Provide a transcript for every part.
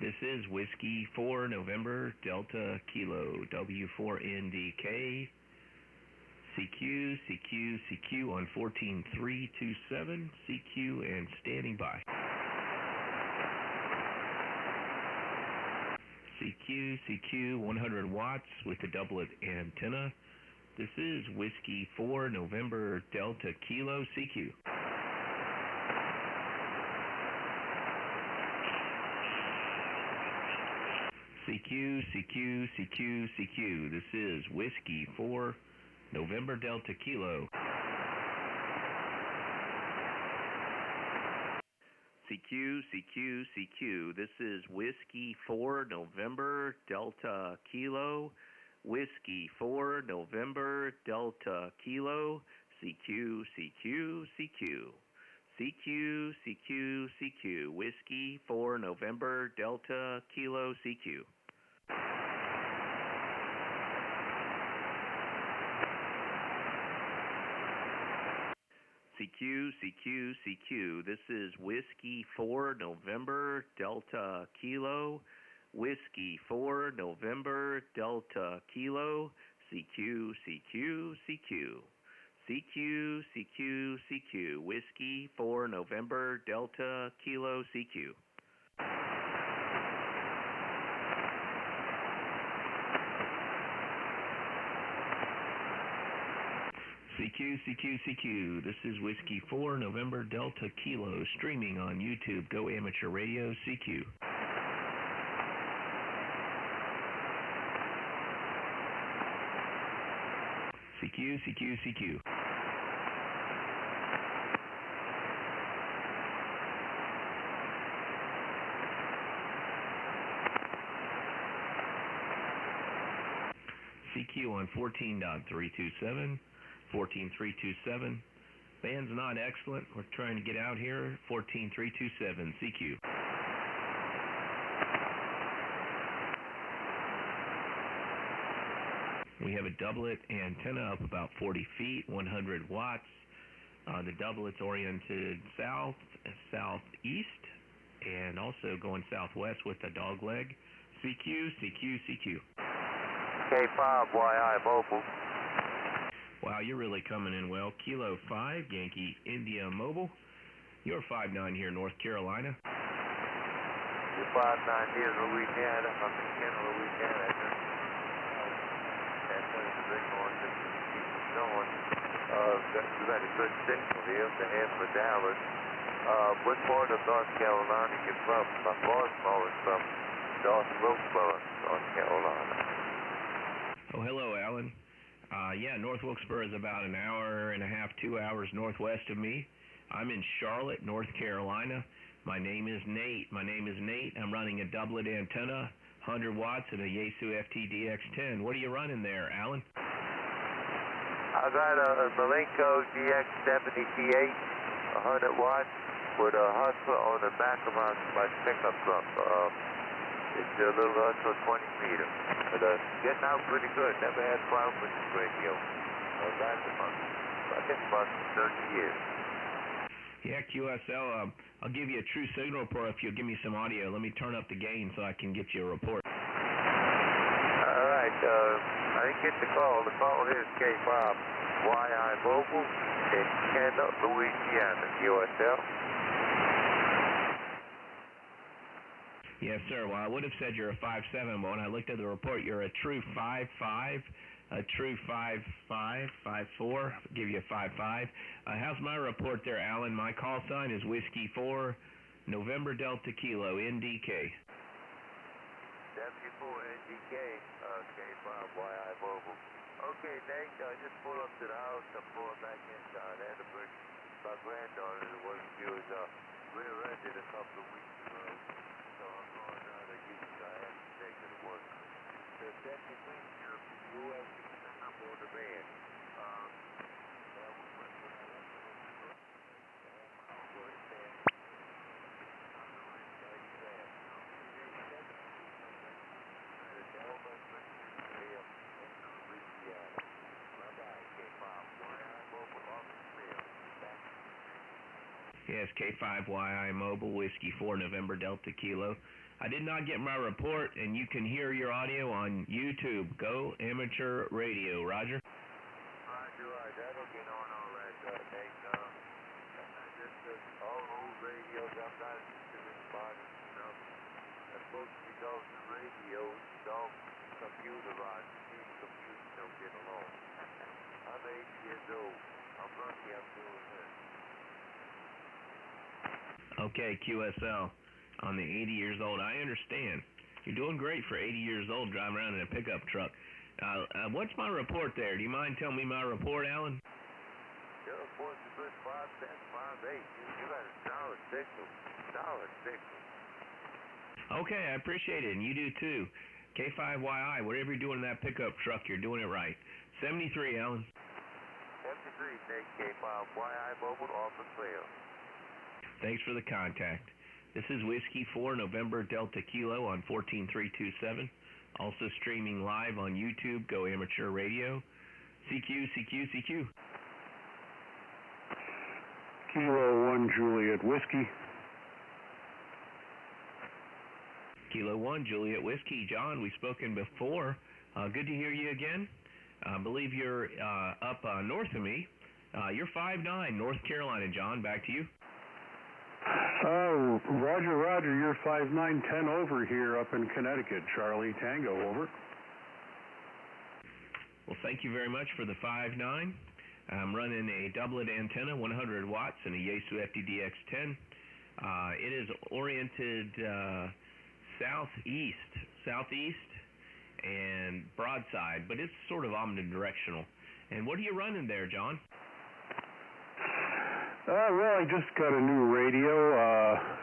This is Whiskey 4 November Delta Kilo W4NDK CQ, CQ, CQ on 14327, CQ and standing by. CQ, CQ 100 watts with the doublet antenna. This is Whiskey 4 November Delta Kilo CQ. CQ, CQ, CQ, CQ. This is Whiskey 4 November Delta Kilo. CQ, CQ, CQ. This is Whiskey 4 November Delta Kilo. Whiskey 4 November Delta Kilo. CQ, CQ, CQ. CQ, CQ, CQ. Whiskey 4 November Delta Kilo CQ. CQ, CQ, CQ. This is Whiskey 4 November Delta Kilo. Whiskey 4 November Delta Kilo. CQ, CQ, CQ. CQ, CQ, CQ. Whiskey 4 November Delta Kilo CQ. CQ, CQ, CQ. This is Whiskey 4 November Delta Kilo, streaming on YouTube. Go Amateur Radio, CQ. CQ, CQ, CQ. CQ on 14.327. 14327. Band's not excellent. We're trying to get out here. 14327 CQ. We have a doublet antenna up about 40 feet, 100 watts. The doublet's oriented south, southeast, and also going southwest with a dog leg. CQ, CQ, CQ. K5YI Mobile. Wow, you're really coming in well. Kilo 5, Yankee India Mobile. You're 5'9" here, North Carolina. You're 5'9" here in Louisiana. I'm in Kenner, Louisiana. That's the big one. Just keep it going. We've got a good signal here to Hamlet, Dallas. What part of North Carolina are you from? My Baltimore is from North Wilkesboro, North Carolina. Oh, hello, Alan. Yeah, North Wilkesboro is about an hour and a half, 2 hours northwest of me. I'm in Charlotte, North Carolina. My name is Nate. I'm running a doublet antenna, 100 watts, and a Yaesu FT-DX10. What are you running there, Alan? I got a Malenko DX70T8, 100 watts, with a Hustler on the back of my pickup truck. It's a little Hustler 20 meter. But getting out pretty good. Never had a problem with this radio. I guess about 30 years. Yeah, QSL, I'll give you a true signal report if you'll give me some audio. Let me turn up the gain so I can get you a report. All right. I didn't get the call. The call here is K5YI Mobile in Kenner, Louisiana, QSL. Yes, sir. Well, I would have said you're a 5'7", but when I looked at the report, you're a true 5'5", a true 5'5", 5'4". Give you a 5'5". How's my report there, Alan? My call sign is Whiskey 4 November Delta Kilo NDK. W4NDK, K5YI Mobile. Okay, Nate, I just pulled up to the house. I'm going back inside. I had to bring my granddaughter to work. She was rear-ended a couple of weeks ago. So I'm going out to Houston. I have to take her to work. So technically, you have to send up on the van. Yes, K5YI Mobile, Whiskey 4 November Delta Kilo. I did not get my report, and you can hear your audio on YouTube. Go Amateur Radio. Roger. Roger, that'll get on all right, Nate. Just all old radios, I'm not interested in modern stuff. That's supposed to be those radios, all computerized. These computers don't get along. I'm 80 years old. I'm lucky I'm doing this. Okay, QSL. On the 80 years old, I understand. You're doing great for 80 years old driving around in a pickup truck. What's my report there? Do you mind telling me my report, Alan? Your report's a good 5'10", 5'8". You got a solid signal. Solid signal. Okay, I appreciate it, and you do too. K5YI, whatever you're doing in that pickup truck, you're doing it right. 73, Alan. 73, Nate, K5YI Mobile, Offer Clear. Thanks for the contact. This is Whiskey 4 November Delta Kilo on 14327. Also streaming live on YouTube, Go Amateur Radio. CQ. Kilo 1 Juliet Whiskey. Kilo 1 Juliet Whiskey. John, we've spoken before. Good to hear you again. I believe you're up north of me. You're 5'9", North Carolina, John. Back to you. Roger, you're 5'9", 10 over here up in Connecticut. Charlie Tango, over. Well, thank you very much for the 5'9". I'm running a doublet antenna, 100 watts, and a Yaesu FTDX10. It is oriented southeast and broadside, but it's sort of omnidirectional. And what are you running there, John? Well, I just got a new radio.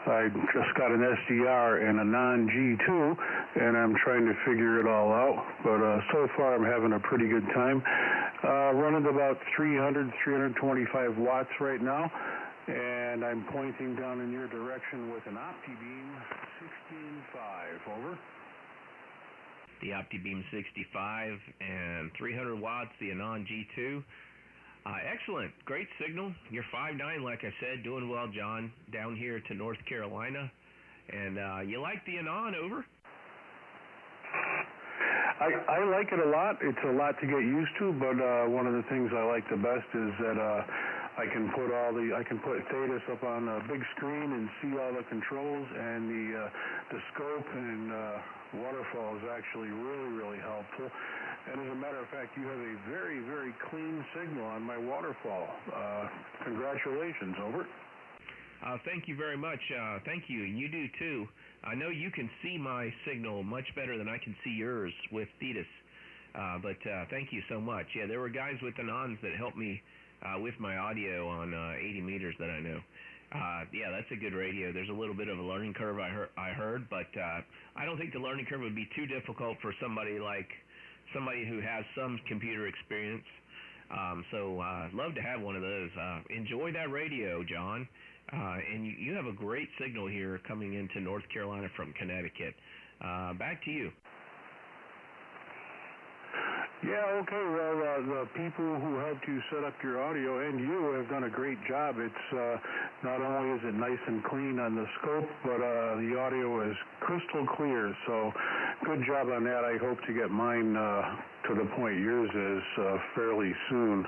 I just got an SDR and a non-G2, and I'm trying to figure it all out. But so far, I'm having a pretty good time. Running about 325 watts right now, and I'm pointing down in your direction with an OptiBeam 16.5. Over. The OptiBeam 65 and 300 watts, the Anon G2. Excellent. Great signal. You're 5'9", like I said. Doing well, John, down here to North Carolina. And you like the Anon, over? I like it a lot. It's a lot to get used to, but one of the things I like the best is that I can put Thetis up on a big screen and see all the controls, and the scope and waterfall is actually really helpful. And as a matter of fact, you have a very clean signal on my waterfall. Congratulations, over. Thank you very much. Thank you, and you do too. I know you can see my signal much better than I can see yours with Thetis. But thank you so much. Yeah, there were guys with Anons that helped me with my audio on 80 meters that I know. Yeah, that's a good radio. There's a little bit of a learning curve I heard, but I don't think the learning curve would be too difficult for somebody who has some computer experience. So love to have one of those. Enjoy that radio, John. And you have a great signal here coming into North Carolina from Connecticut. Back to you. Yeah, okay. Well, the people who helped you set up your audio and you have done a great job. It's not only is it nice and clean on the scope, but the audio is crystal clear. So good job on that. I hope to get mine to the point yours is fairly soon,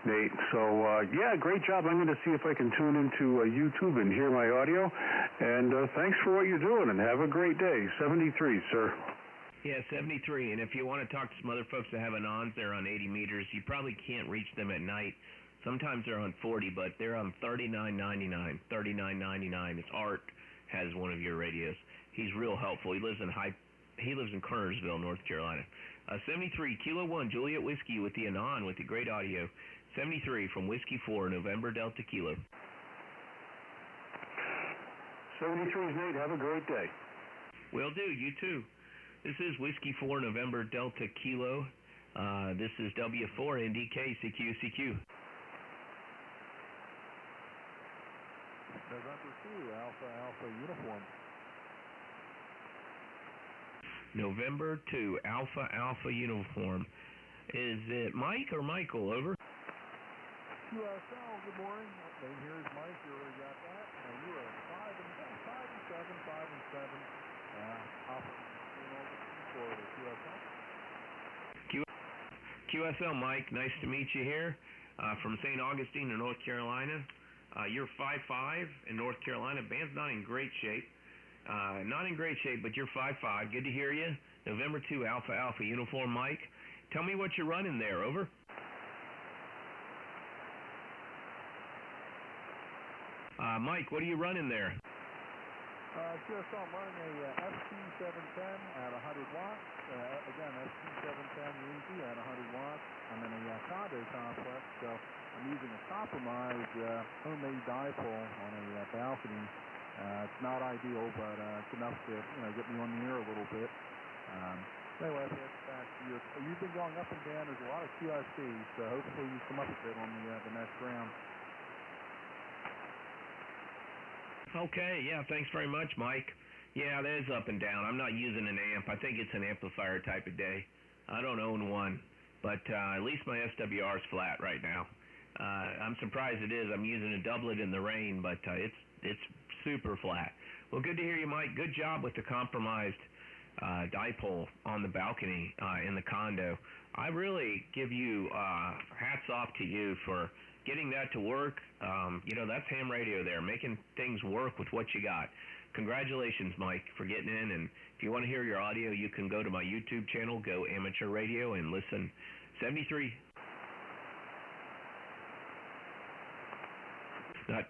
Nate. So, yeah, great job. I'm going to see if I can tune into YouTube and hear my audio. And thanks for what you're doing, and have a great day. 73, sir. Yeah, 73. And if you want to talk to some other folks that have Anons, they're on 80 meters. You probably can't reach them at night. Sometimes they're on 40, but they're on $39.99. $39.99. It's Art has one of your radios. He's real helpful. He lives in Kernersville, North Carolina. 73, Kilo 1, Juliet Whiskey with the Anon with the great audio. 73 from Whiskey 4, November Delta Kilo. 73 is Nate. Have a great day. Will do. You too. This is Whiskey 4, November Delta Kilo. This is W4 NDK CQ. November 2, Alpha Uniform. November 2, Alpha Uniform. Is it Mike or Michael, over? QSL, good morning. Name here is Mike. You already got that. You are 5 and 7. Alpha for the QSL. QSL, Mike, nice to meet you here from St. Augustine in North Carolina. You're 5'5" in North Carolina. Band's not in great shape. But you're 5'5". Good to hear you. November 2, Alpha Alpha uniform, Mike. Tell me what you're running there, over. Mike, what are you running there? QSL, I'm running a FT710 at 100 watts. Again, FT710 Unity at 100 watts. I'm in a condo complex, so I'm using a compromised homemade dipole on a balcony. It's not ideal, but it's enough to get me on the air a little bit. Anyway, I'll pass it back to you. You've been going up and down. There's a lot of QSCs, so hopefully you come up a bit on the next round. Okay, yeah, thanks very much, Mike. Yeah, that is up and down. I'm not using an amp. I think it's an amplifier type of day. I don't own one, but at least my SWR is flat right now. I'm surprised it is. I'm using a doublet in the rain, but it's super flat. Well, good to hear you, Mike. Good job with the compromised dipole on the balcony in the condo. I really give you hats off to you for getting that to work. That's ham radio there, making things work with what you got. Congratulations, Mike, for getting in. And if you want to hear your audio, you can go to my YouTube channel, Go Amateur Radio, and listen. 73. Not.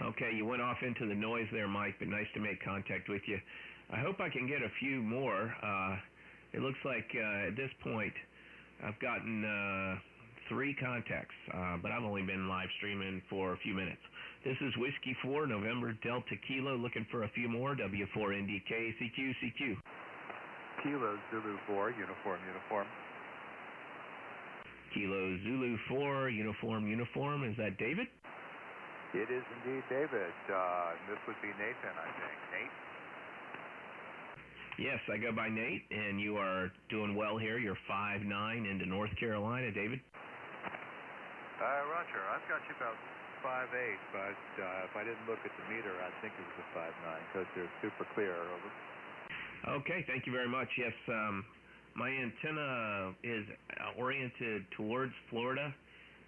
Okay, you went off into the noise there, Mike, but nice to make contact with you. I hope I can get a few more. It looks like at this point I've gotten 3 contacts, but I've only been live streaming for a few minutes. This is Whiskey 4, November Delta Kilo, looking for a few more. W4NDK, CQ. Kilo Zulu 4, uniform. Kilo Zulu 4, uniform. Is that David? It is indeed David. This would be Nathan, I think. Nate? Yes, I go by Nate, and you are doing well here. You're 5'9" into North Carolina, David. Roger. I've got you about 5'8", but if I didn't look at the meter, I'd think it was a 5'9", because they're super clear. Over. Okay, thank you very much. Yes, my antenna is oriented towards Florida.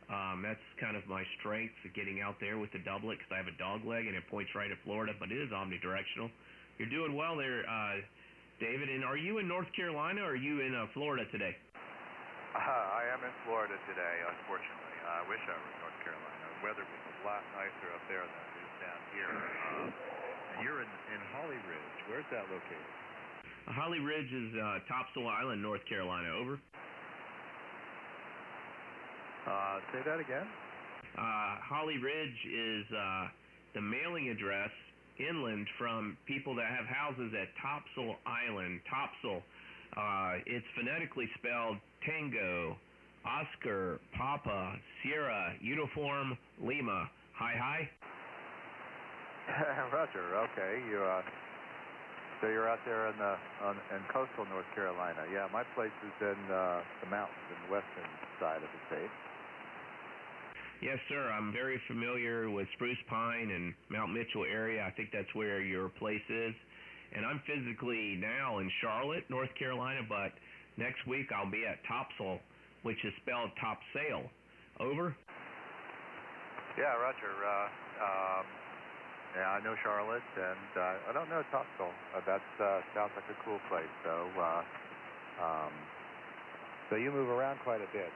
That's kind of my strength, getting out there with the doublet, because I have a dog leg and it points right at Florida, but it is omnidirectional. You're doing well there, David. And are you in North Carolina or are you in Florida today? I am in Florida today, unfortunately. I wish I were in North Carolina. The weather was a lot nicer up there than it is down here. And you're in Holly Ridge. Where's that located? Holly Ridge is Topsail Island, North Carolina. Over. Say that again? Holly Ridge is the mailing address inland from people that have houses at Topsail Island. Topsail. It's phonetically spelled Tango, Oscar, Papa, Sierra, Uniform, Lima. Hi. Roger. Okay. So you're out there in coastal North Carolina. Yeah, my place is in the mountains in the western side of the state. Yes, sir. I'm very familiar with Spruce Pine and Mount Mitchell area. I think that's where your place is. And I'm physically now in Charlotte, North Carolina, but next week I'll be at Topsail, which is spelled Topsail. Over? Yeah, Roger. Yeah, I know Charlotte, and I don't know Topsail. That sounds like a cool place. So you move around quite a bit.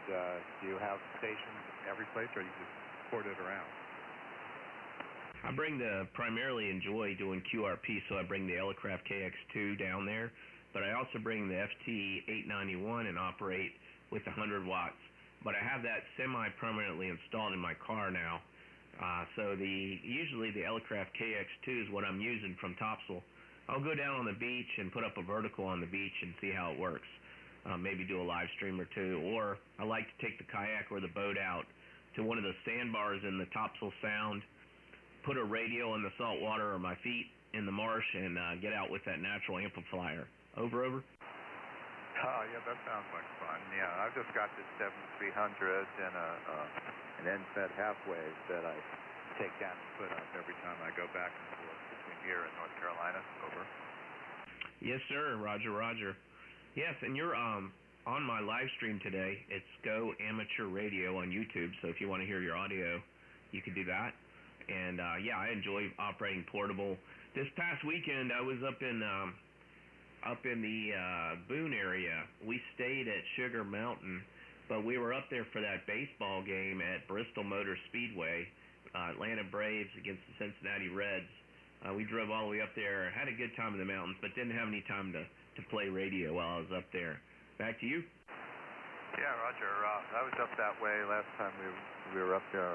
Do you have stations every place, or you just port it around? I primarily enjoy doing QRP, so I bring the Elecraft KX2 down there, but I also bring the FT891 and operate with 100 watts. But I have that semi-permanently installed in my car now. So usually the Elecraft KX2 is what I'm using from Topsail. I'll go down on the beach and put up a vertical on the beach and see how it works. Maybe do a live stream or two, or I like to take the kayak or the boat out to one of the sandbars in the Topsail Sound, put a radio in the salt water or my feet in the marsh, and get out with that natural amplifier. Over. Oh, yeah, that sounds like fun. Yeah, I've just got this 7300 and an end-fed half-wave that I take down and put up every time I go back and forth between here and North Carolina. Over. Yes, sir. Roger, roger. Yes, and you're on my live stream today. It's Go Amateur Radio on YouTube, so if you want to hear your audio, you can do that. And, yeah, I enjoy operating portable. This past weekend, I was up in the Boone area. We stayed at Sugar Mountain, but we were up there for that baseball game at Bristol Motor Speedway, Atlanta Braves against the Cincinnati Reds. We drove all the way up there, had a good time in the mountains, but didn't have any time to play radio while I was up there. Back to you. Yeah, Roger. I was up that way last time we were up there.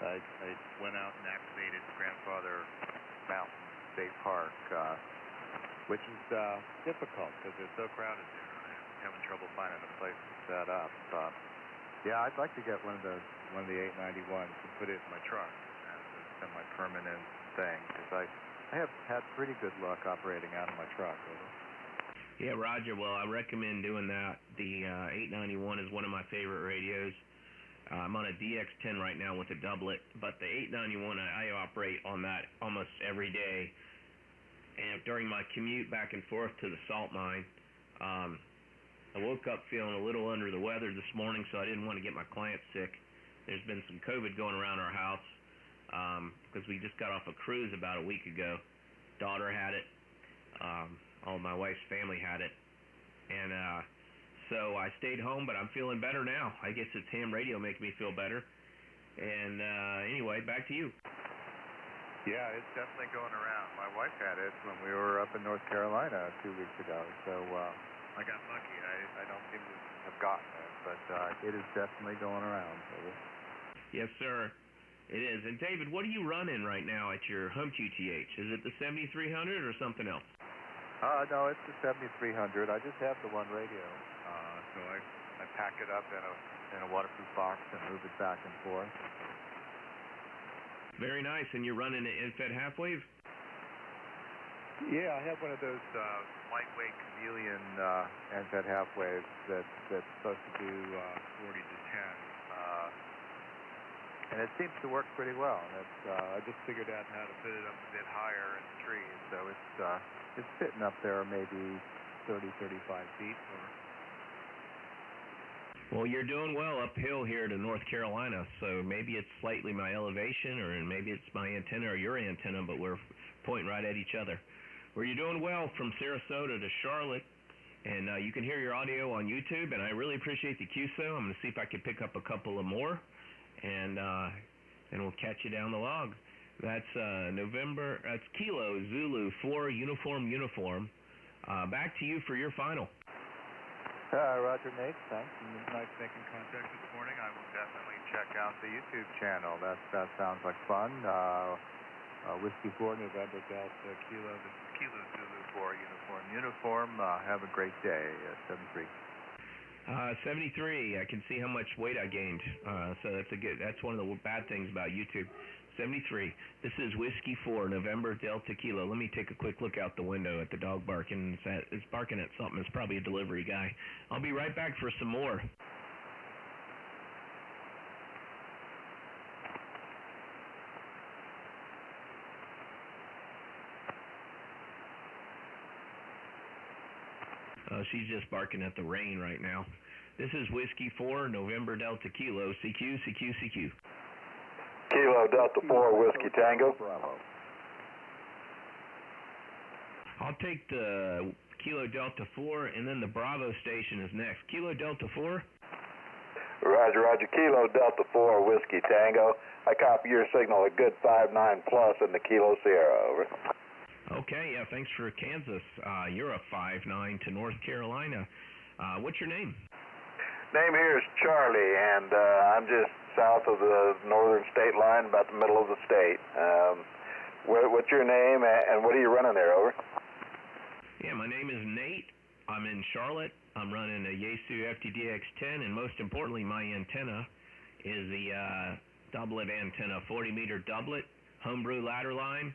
I went out and activated Grandfather Mountain State Park, which is difficult because it's so crowded there. I'm having trouble finding a place to set up. Yeah, I'd like to get one of the 891s and put it in my truck as a semi-permanent thing because I have had pretty good luck operating out of my truck. Yeah, Roger. Well, I recommend doing that. The 891 is one of my favorite radios. I'm on a DX10 right now with a doublet, but the 891, I operate on that almost every day. And during my commute back and forth to the salt mine, I woke up feeling a little under the weather this morning, so I didn't want to get my clients sick. There's been some COVID going around our house because we just got off a cruise about a week ago. Daughter had it. All my wife's family had it. And so I stayed home, but I'm feeling better now. I guess it's ham radio making me feel better. And anyway, back to you. Yeah, it's definitely going around. My wife had it when we were up in North Carolina 2 weeks ago, so I got lucky. I don't seem to have gotten it, but it is definitely going around. Yes, sir. It is. And David, what are you running right now at your home QTH? Is it the 7300 or something else? No, it's the 7300. I just have the one radio, so I pack it up in a waterproof box and move it back and forth. Very nice. And you're running an end-fed half-wave? Yeah, I have one of those lightweight chameleon end-fed half-waves that's supposed to do 40 to 10. And it seems to work pretty well. And I just figured out how to put it up a bit higher in the trees, so it's sitting up there maybe 30, 35 feet. Well, you're doing well uphill here to North Carolina, so maybe it's slightly my elevation, or maybe it's my antenna or your antenna, but we're pointing right at each other. Well, you're doing well from Sarasota to Charlotte, and you can hear your audio on YouTube, and I really appreciate the QSO. I'm going to see if I can pick up a couple of more, and we'll catch you down the log. That's that's Kilo Zulu 4 Uniform. Back to you for your final. Roger, Nate. Thanks. It was nice making contact this morning. I will definitely check out the YouTube channel. That sounds like fun. Whiskey 4 November Delta Kilo. This is Kilo Zulu 4 Uniform. Have a great day. 73. 73. I can see how much weight I gained. So that's one of the bad things about YouTube. 73. This is Whiskey 4 November Delta Kilo. Let me take a quick look out the window at the dog barking. It's barking at something. It's probably a delivery guy. I'll be right back for some more. She's just barking at the rain right now. This is Whiskey 4 November Delta Kilo. CQ. Kilo Delta 4 Whiskey Tango. I'll take the Kilo Delta 4, and then the Bravo station is next. Kilo Delta 4? Roger. Kilo Delta 4 Whiskey Tango. I copy your signal a good 5-9 plus in the Kilo Sierra, over. Okay, yeah, thanks for Kansas. You're a 5-9 to North Carolina. What's your name? Name here is Charlie, and I'm just south of the northern state line, about the middle of the state. What's your name, and what are you running there, over? Yeah, my name is Nate. I'm in Charlotte. I'm running a Yaesu FTDX10, and most importantly, my antenna is the doublet antenna, 40-meter doublet, homebrew ladder line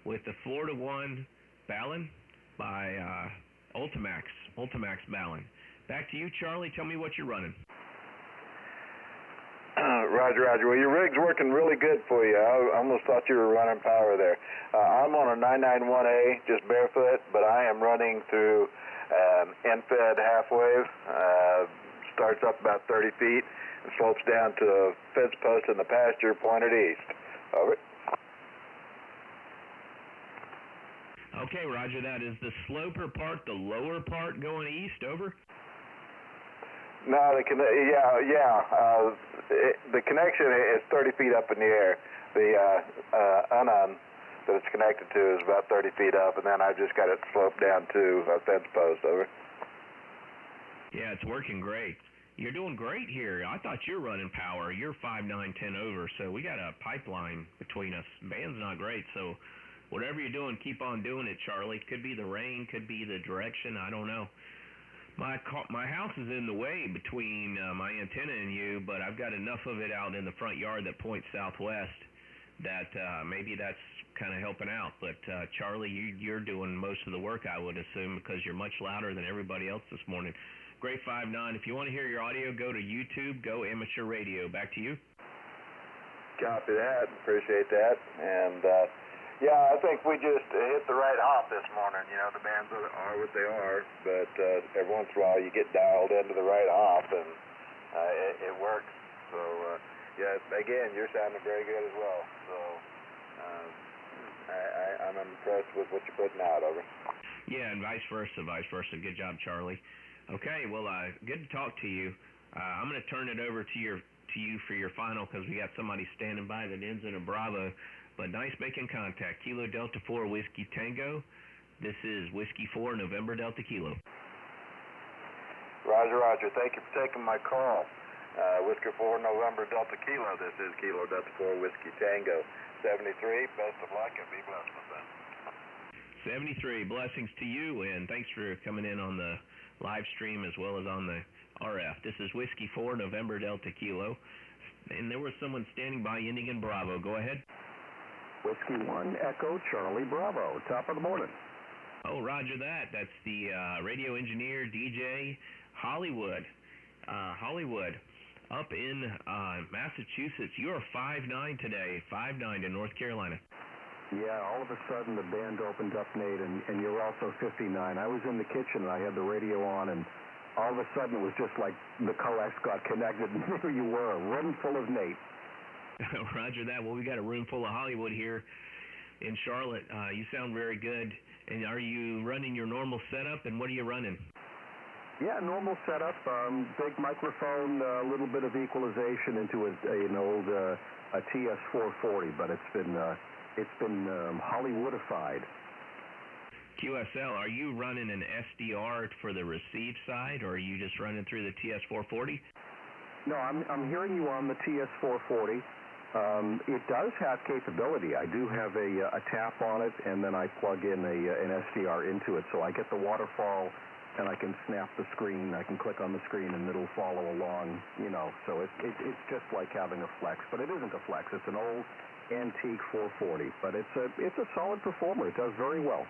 with the 4-to-1 Ballon by Ultimax Ballon. Back to you, Charlie. Tell me what you're running. Roger. Well, your rig's working really good for you. I almost thought you were running power there. I'm on a 991A, just barefoot, but I am running through end-fed half-wave. Starts up about 30 feet and slopes down to a fence post in the pasture pointed east. Over. Okay, Roger that. Is the sloper part the lower part going east? Over? No, the connection is 30 feet up in the air. The unknown that it's connected to is about 30 feet up, and then I just got it sloped down to a fence post. Over. Yeah, it's working great. You're doing great here. I thought you were running power. You're 5'9", 10 over, so we got a pipeline between us. Band's not great, so whatever you're doing, keep on doing it, Charlie. Could be the rain, could be the direction, I don't know. My house is in the way between my antenna and you, but I've got enough of it out in the front yard that points southwest that maybe that's kind of helping out. But Charlie, you're doing most of the work, I would assume, because you're much louder than everybody else this morning. Great 5'9". If you want to hear your audio, go to YouTube, go Amateur Radio. Back to you. Copy that. Appreciate that. And yeah, I think we just hit the right hop this morning. You know, the bands are what they are, but every once in a while you get dialed into the right hop, and it works. So, yeah, again, you're sounding very good as well. So, I'm impressed with what you're putting out. Over. Yeah, and vice versa. Good job, Charlie. Okay, well, good to talk to you. I'm going to turn it over to you for your final, because we got somebody standing by that ends in a Bravo. But nice making contact. Kilo Delta 4 Whiskey Tango. This is Whiskey 4 November Delta Kilo. Roger. Thank you for taking my call. Whiskey 4 November Delta Kilo. This is Kilo Delta 4 Whiskey Tango. 73. Best of luck and be blessed with that. 73. Blessings to you, and thanks for coming in on the live stream as well as on the RF. This is Whiskey 4 November Delta Kilo. And there was someone standing by ending in Bravo. Go ahead. Whiskey 1 Echo Charlie Bravo. Top of the morning. Oh, Roger that. That's the radio engineer, DJ Hollywood. Hollywood, up in Massachusetts. You're 5'9" today, 5'9" in North Carolina. Yeah, all of a sudden the band opened up, Nate, and you're also 59. I was in the kitchen and I had the radio on, and all of a sudden it was just like the coax got connected, and there you were, a room full of Nate. Roger that. Well, we got a room full of Hollywood here in Charlotte. You sound very good. And are you running your normal setup, and what are you running? Yeah, normal setup, big microphone, a little bit of equalization into an old a TS440, but it's been Hollywoodified. QSL, are you running an SDR for the receive side, or are you just running through the TS440? No, I'm hearing you on the TS440. It does have capability. I do have a tap on it, and then I plug in an SDR into it, so I get the waterfall, and I can snap the screen. I can click on the screen, and it'll follow along. You know, so it's just like having a flex, but it isn't a flex. It's an old antique 440, but it's a solid performer. It does very well.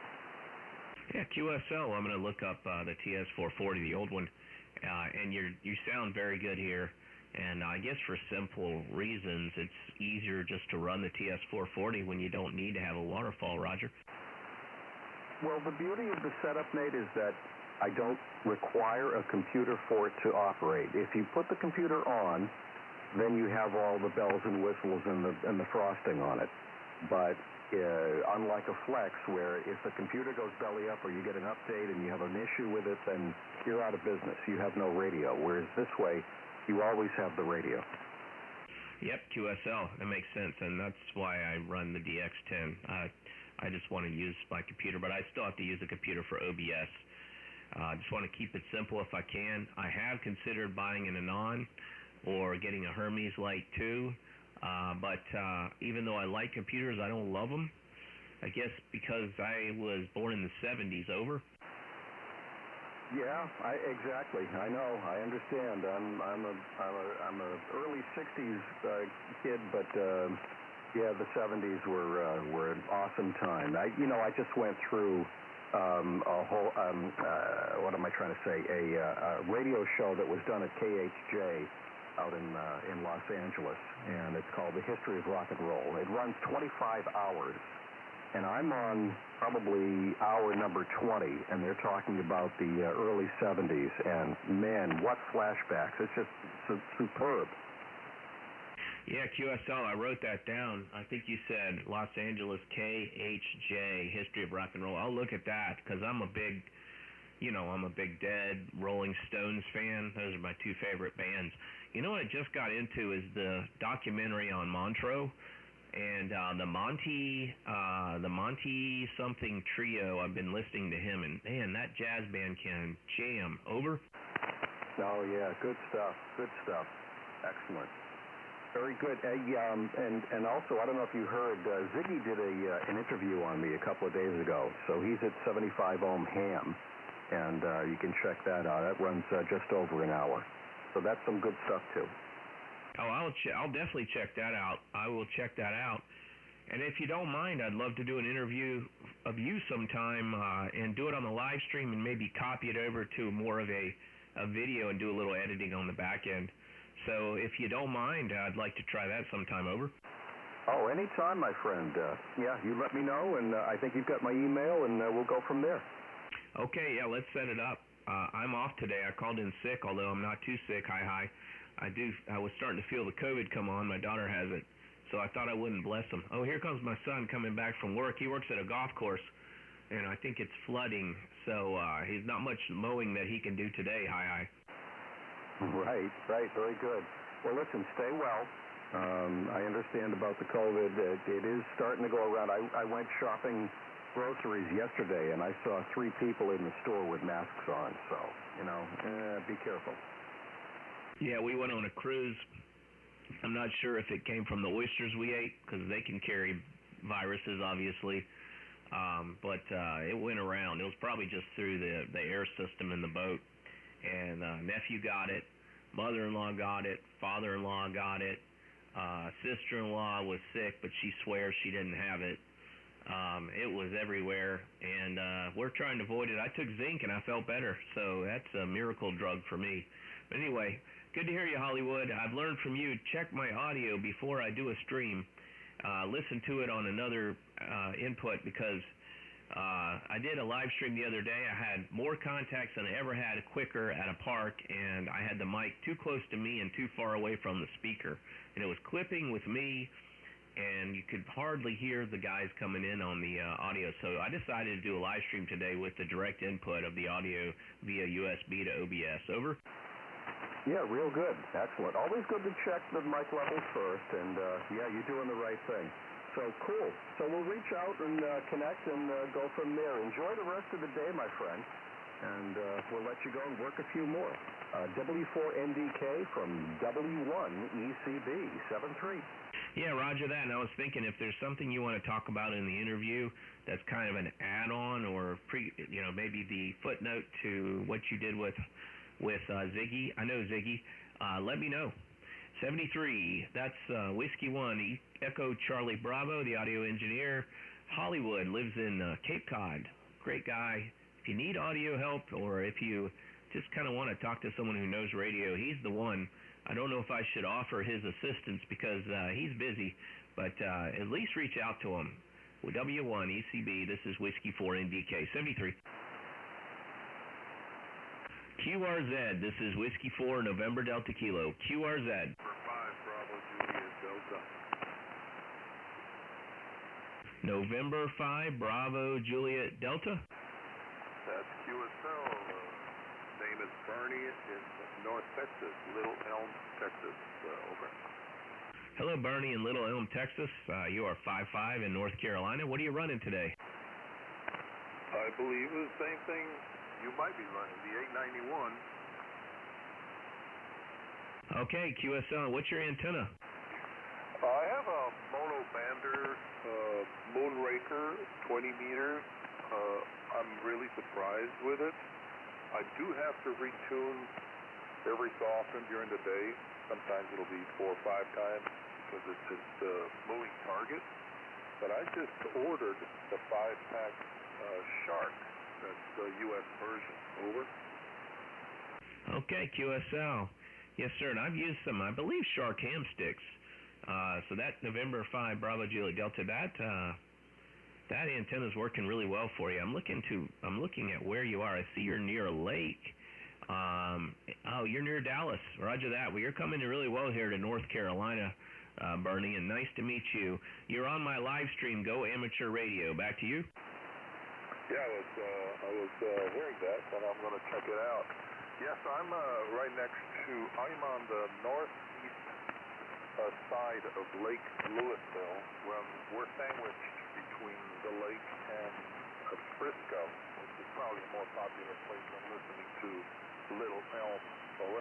Yeah, QSL. I'm going to look up the TS440, the old one, and you sound very good here. And I guess for simple reasons, it's easier just to run the TS440 when you don't need to have a waterfall, Roger. Well, the beauty of the setup, Nate, is that I don't require a computer for it to operate. If you put the computer on, then you have all the bells and whistles and the frosting on it. But unlike a flex, where if the computer goes belly up or you get an update and you have an issue with it, then you're out of business. You have no radio. Whereas this way, you always have the radio. Yep, QSL. That makes sense, and that's why I run the DX10. I just want to use my computer, but I still have to use a computer for OBS. I just want to keep it simple if I can. I have considered buying an Anon or getting a Hermes Lite 2, but even though I like computers, I don't love them. I guess because I was born in the 70s. Over. Yeah, exactly. I know. I understand. I'm a early '60s kid, but yeah, the '70s were an awesome time. I just went through what am I trying to say? A radio show that was done at KHJ out in Los Angeles, and it's called The History of Rock and Roll. It runs 25 hours, and I'm on probably hour number 20, and they're talking about the early 70s, and man, what flashbacks. It's just superb. Yeah, QSL, I wrote that down. I think you said Los Angeles KHJ, History of Rock and Roll. I'll look at that because I'm a big Dead, Rolling Stones fan. Those are my two favorite bands. You know what I just got into is the documentary on Montreux and the Monty something trio. I've been listening to him, and man, that jazz band can jam. Over? Oh, yeah, good stuff. Excellent. Very good. And also, I don't know if you heard, Ziggy did an interview on me a couple of days ago. So he's at 75 Ohm Ham, and you can check that out. That runs just over an hour. So that's some good stuff, too. Oh, I'll definitely check that out. I will check that out. And if you don't mind, I'd love to do an interview of you sometime and do it on the live stream and maybe copy it over to more of a video and do a little editing on the back end. So if you don't mind, I'd like to try that sometime. Over. Oh, anytime, my friend. Yeah, you let me know, and I think you've got my email, and we'll go from there. Okay, yeah, let's set it up. I'm off today. I called in sick, although I'm not too sick. Hi. I was starting to feel the COVID come on. My daughter has it, so I thought I wouldn't bless him. Oh, here comes my son coming back from work. He works at a golf course, and I think it's flooding, so he's not much mowing that he can do today. Hi. Right. Very good. Well, listen, stay well. I understand about the COVID. It is starting to go around. I went shopping groceries yesterday, and I saw 3 people in the store with masks on. So, be careful. Yeah, we went on a cruise. I'm not sure if it came from the oysters we ate, because they can carry viruses, obviously. But it went around. It was probably just through the air system in the boat. And nephew got it, mother-in-law got it, father-in-law got it, sister-in-law was sick, but she swears she didn't have it. It was everywhere, and we're trying to avoid it. I took zinc, and I felt better, so that's a miracle drug for me. But anyway, good to hear you, Hollywood. I've learned from you, check my audio before I do a stream. Listen to it on another input, because I did a live stream the other day. I had more contacts than I ever had quicker at a park, and I had the mic too close to me and too far away from the speaker. And it was clipping with me, and you could hardly hear the guys coming in on the audio. So I decided to do a live stream today with the direct input of the audio via USB to OBS. Over? Yeah, real good. Excellent. Always good to check the mic levels first, and yeah, you're doing the right thing. So cool. So we'll reach out and connect and go from there. Enjoy the rest of the day, my friend, and we'll let you go and work a few more. W4NDK from W1ECB 73. Yeah, roger that. And I was thinking, if there's something you want to talk about in the interview that's kind of an add-on, or maybe the footnote to what you did with Ziggy. I know Ziggy. Let me know. 73, that's Whiskey 1, Echo Charlie Bravo, the audio engineer. Hollywood, lives in Cape Cod. Great guy. If you need audio help, or if you just kind of want to talk to someone who knows radio, he's the one. I don't know if I should offer his assistance because he's busy, but at least reach out to him. W1 ECB, this is Whiskey 4 NDK 73. QRZ, this is Whiskey 4 November Delta Kilo. QRZ. November 5 Bravo Juliet Delta. That's QSL. Name is Bernie in North Texas, Little Elm, Texas. Over. Hello, Bernie in Little Elm, Texas. You are 5-5 in North Carolina. What are you running today? I believe the same thing you might be running, the 891. Okay, QSL, what's your antenna? I have a mono bander Moonraker, 20 meters. I'm really surprised with it. I do have to retune every so often during the day. Sometimes it'll be 4 or 5 times because it's a moving target. But I just ordered the 5-pack Shark That's the U.S. version. Over. Okay, QSL. Yes, sir, and I've used some, I believe, Shark ham sticks. So that November 5 Bravo Juliet Delta, that antenna's working really well for you. I'm looking at where you are. I see you're near a lake. Oh, you're near Dallas. Roger that. Well, you're coming in really well here to North Carolina, Bernie, and nice to meet you. You're on my live stream, Go Amateur Radio. Back to you. Yeah, I was hearing that, and I'm going to check it out. Yes, I'm right next to, I'm on the northeast side of Lake Louisville. We're sandwiched between the lake and Frisco, which is probably a more popular place than listening to Little Elm. Over.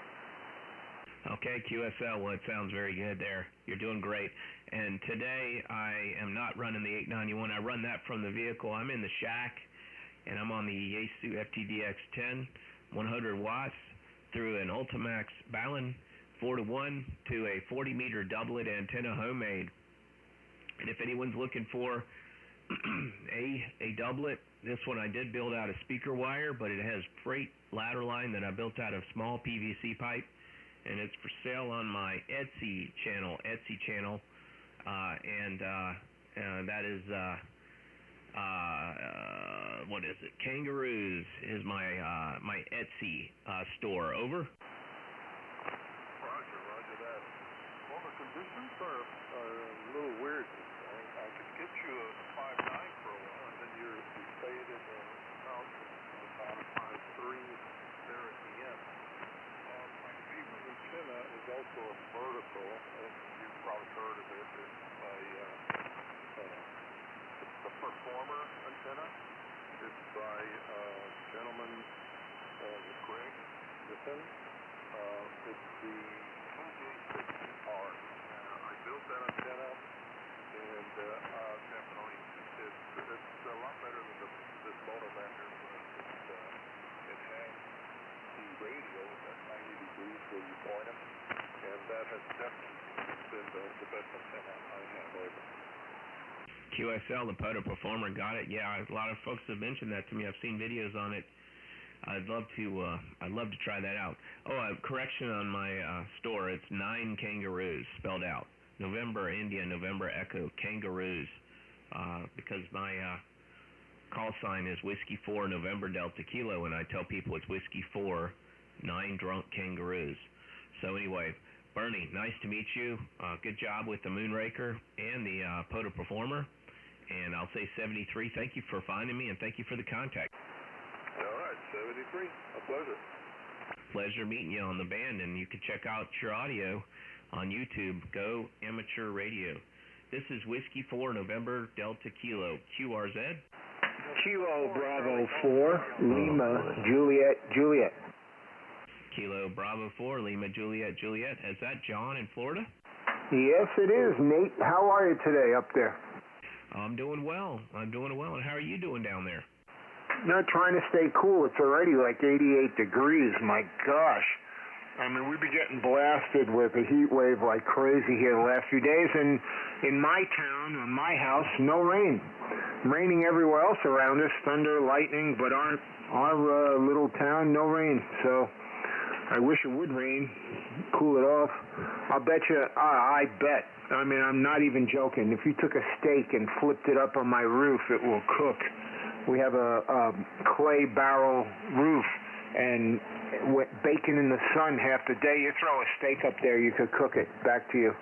Okay, QSL, well, it sounds very good there. You're doing great. And today I am not running the 891. I run that from the vehicle. I'm in the shack, and I'm on the Yaesu FTDX10, 100 watts, through an Ultimax Balun 4-to-1 to a 40-meter doublet antenna homemade. And if anyone's looking for a doublet, this one I did build out of speaker wire, but it has freight ladder line that I built out of small PVC pipe, and it's for sale on my Etsy channel, and that is what is it? Kangaroos is my Etsy store. Over. Roger that. Well, the conditions are a little weird. I could get you a 5.9 for a while, and then you stayed in the house about a 5.3 there at the end. My favorite antenna is also a vertical, and you've probably heard of it. It's the Performer antenna. It's by a gentleman, Greg Griffin. It's the KJ60R. I built that antenna, and definitely it's a lot better than this motovector, but it has the radio at 90 degrees where you point it, and that has definitely been the best antenna I have over. QSL, the Poto Performer, got it. Yeah, a lot of folks have mentioned that to me. I've seen videos on it. I'd love to try that out. Oh, correction on my store. It's 9 Kangaroos spelled out. November India, November Echo, Kangaroos, because my call sign is Whiskey 4 November Delta Kilo, and I tell people it's Whiskey 4 9 Drunk Kangaroos. So anyway, Bernie, nice to meet you. Good job with the Moonraker and the Poto Performer. And I'll say 73, thank you for finding me, and thank you for the contact. All right, 73, a pleasure. Pleasure meeting you on the band, and you can check out your audio on YouTube, Go Amateur Radio. This is Whiskey 4 November Delta Kilo, QRZ. Kilo Bravo 4, Lima Juliet Juliet. Kilo Bravo 4, Lima Juliet Juliet. Is that John in Florida? Yes, it is, Nate. How are you today up there? I'm doing well. And how are you doing down there? Not trying to stay cool. It's already like 88 degrees. My gosh. I mean, we've been getting blasted with a heat wave like crazy here the last few days. And in my town, in my house, no rain. Raining everywhere else around us, thunder, lightning, but our little town, no rain. So I wish it would rain, cool it off. I'll bet you, I bet. I mean, I'm not even joking. If you took a steak and flipped it up on my roof, it will cook. We have a clay barrel roof, and baking in the sun half the day. You throw a steak up there, you could cook it. Back to you.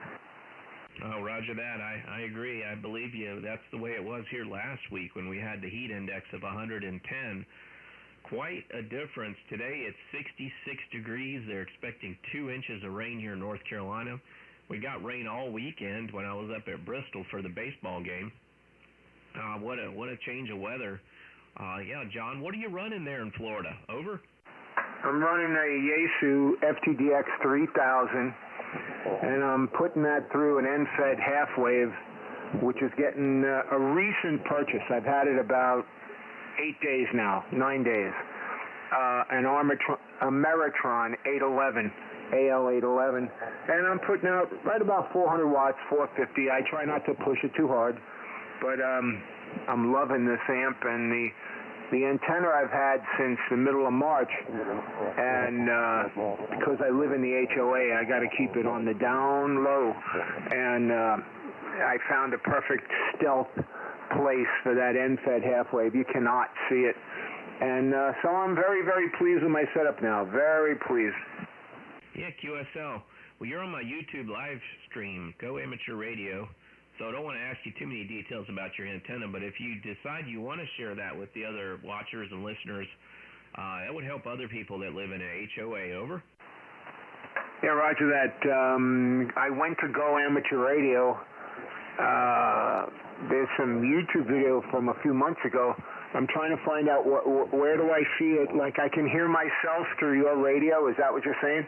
Oh, roger that. I agree. I believe you. That's the way it was here last week when we had the heat index of 110. Quite a difference. Today it's 66 degrees. They're expecting 2 inches of rain here in North Carolina. We got rain all weekend when I was up at Bristol for the baseball game. What a change of weather. Yeah, John, what are you running there in Florida? Over? I'm running a Yaesu FTDX 3000, and I'm putting that through an NFED half wave, which is getting a recent purchase. I've had it about 8 days now, 9 days. An Ameritron 811, AL811, and I'm putting out right about 400 watts, 450. I try not to push it too hard, but I'm loving this amp, and the the antenna I've had since the middle of March, and because I live in the HOA, I got to keep it on the down low, and I found a perfect stealth place for that end-fed half wave. You cannot see it, and so I'm very, very pleased with my setup now. Very pleased. Yeah, QSL. Well, you're on my YouTube live stream, Go Amateur Radio. So I don't want to ask you too many details about your antenna, but if you decide you want to share that with the other watchers and listeners, that would help other people that live in an HOA. Over? Yeah, roger that. I went to Go Amateur Radio. There's some YouTube video from a few months ago. I'm trying to find out where do I see it. Like, I can hear myself through your radio. Is that what you're saying?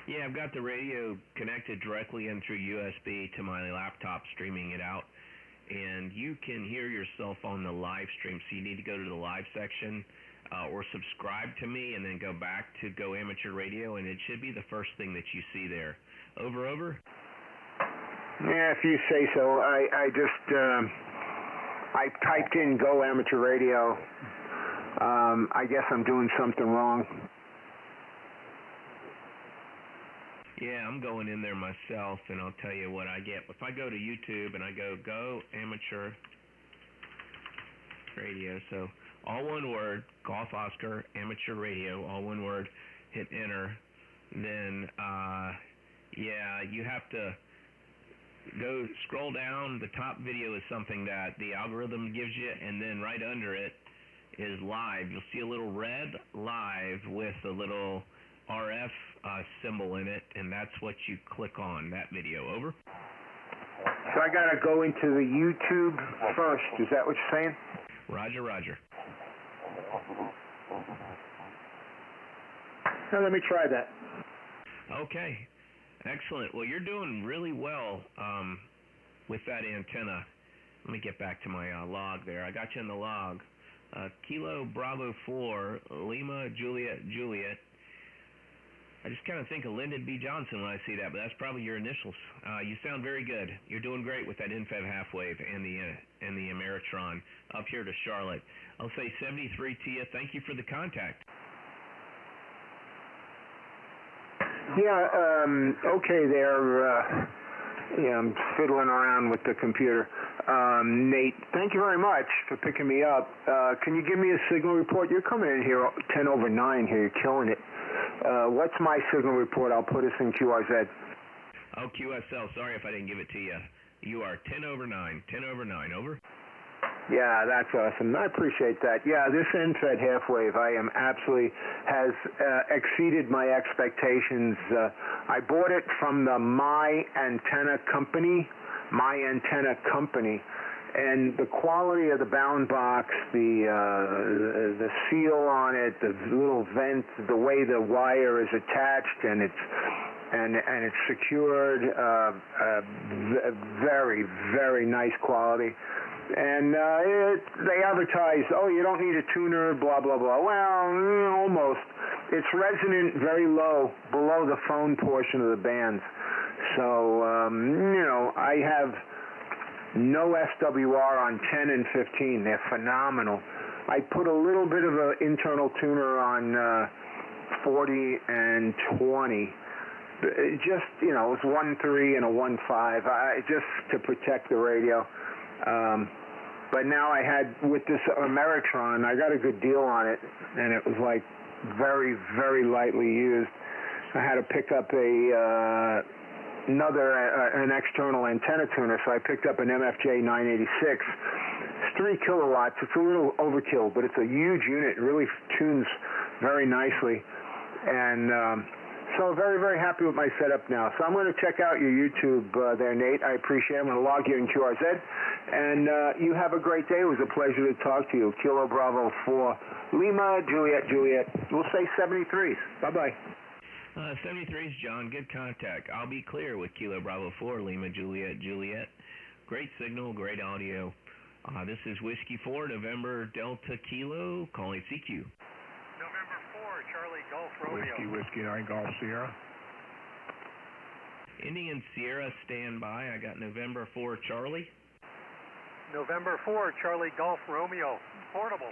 Yeah, I've got the radio connected directly in through USB to my laptop, streaming it out. And you can hear yourself on the live stream, so you need to go to the live section or subscribe to me and then go back to Go Amateur Radio, and it should be the first thing that you see there. Over, over? Yeah, if you say so. I just, I typed in Go Amateur Radio. I guess I'm doing something wrong. Yeah, I'm going in there myself, and I'll tell you what I get. If I go to YouTube and I go Amateur Radio, so all one word, Golf Oscar, Amateur Radio, all one word, hit enter, then, yeah, you have to go scroll down. The top video is something that the algorithm gives you, and then right under it is live. You'll see a little red live with a little RF symbol in it, and that's what you click on, that video. Over? So I got to go into the YouTube first. Is that what you're saying? Roger, roger. Now let me try that. Okay. Excellent. Well, you're doing really well with that antenna. Let me get back to my log there. I got you in the log. Kilo Bravo 4, Lima Juliet Juliet. I just kind of think of Lyndon B. Johnson when I see that, but that's probably your initials. You sound very good. You're doing great with that InFev half wave and the Ameritron up here to Charlotte. I'll say 73 to you. Thank you for the contact. Yeah, okay there. Yeah, I'm fiddling around with the computer. Nate, thank you very much for picking me up. Can you give me a signal report? You're coming in here 10 over 9 here. You're killing it. What's my signal report? I'll put us in QRZ. Oh, QSL. Sorry if I didn't give it to you. You are 10 over 9. 10 over 9. Over? Yeah, that's awesome. I appreciate that. Yeah, this InFed half wave, I am absolutely, has exceeded my expectations. I bought it from the My Antenna Company, and the quality of the bound box, the seal on it, the little vent, the way the wire is attached, and it's secured, very, very nice quality. And they advertise, oh, you don't need a tuner, blah, blah, blah. Well, almost. It's resonant very low, below the phone portion of the bands. So, I have no SWR on 10 and 15. They're phenomenal. I put a little bit of an internal tuner on 40 and 20. Just, it was 1.3 and a 1.5, just to protect the radio. But now I had, with this Ameritron, I got a good deal on it, and it was like very, very lightly used. I had to pick up an external antenna tuner, so I picked up an MFJ 986. It's 3 kilowatts. It's a little overkill, but it's a huge unit. It really tunes very nicely. And so very, very happy with my setup now. So I'm going to check out your YouTube there, Nate. I appreciate it. I'm going to log you in QRZ. And you have a great day. It was a pleasure to talk to you. Kilo Bravo 4, Lima, Juliet, Juliet. We'll say 73s. Bye-bye. 73s, John. Good contact. I'll be clear with Kilo Bravo 4, Lima, Juliet, Juliet. Great signal, great audio. This is Whiskey 4, November Delta Kilo, calling CQ. November 4, Charlie Golf Romeo. Whiskey 9 Golf Sierra. Indian Sierra, stand by. I got November 4, Charlie. November 4, Charlie Golf Romeo. Portable.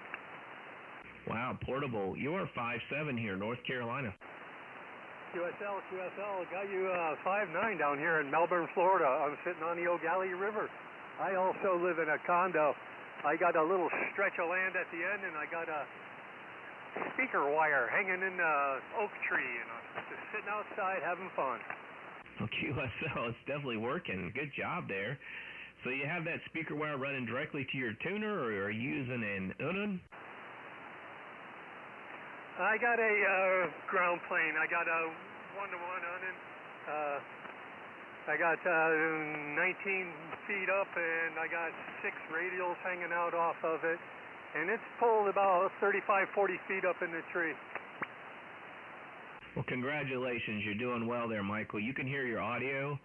Wow, portable. You're 5'7" here, North Carolina. QSL, got you 5'9" down here in Melbourne, Florida. I'm sitting on the O'Galley River. I also live in a condo. I got a little stretch of land at the end, and I got a speaker wire hanging in the oak tree, and I'm just sitting outside having fun. Well, QSL, it's definitely working. Good job there. So you have that speaker wire running directly to your tuner, or are you using an Unun? I got a ground plane. I got a 1-to-1 Unun. I got 19 feet up, and I got 6 radials hanging out off of it. And it's pulled about 35, 40 feet up in the tree. Well, congratulations. You're doing well there, Michael. You can hear your audio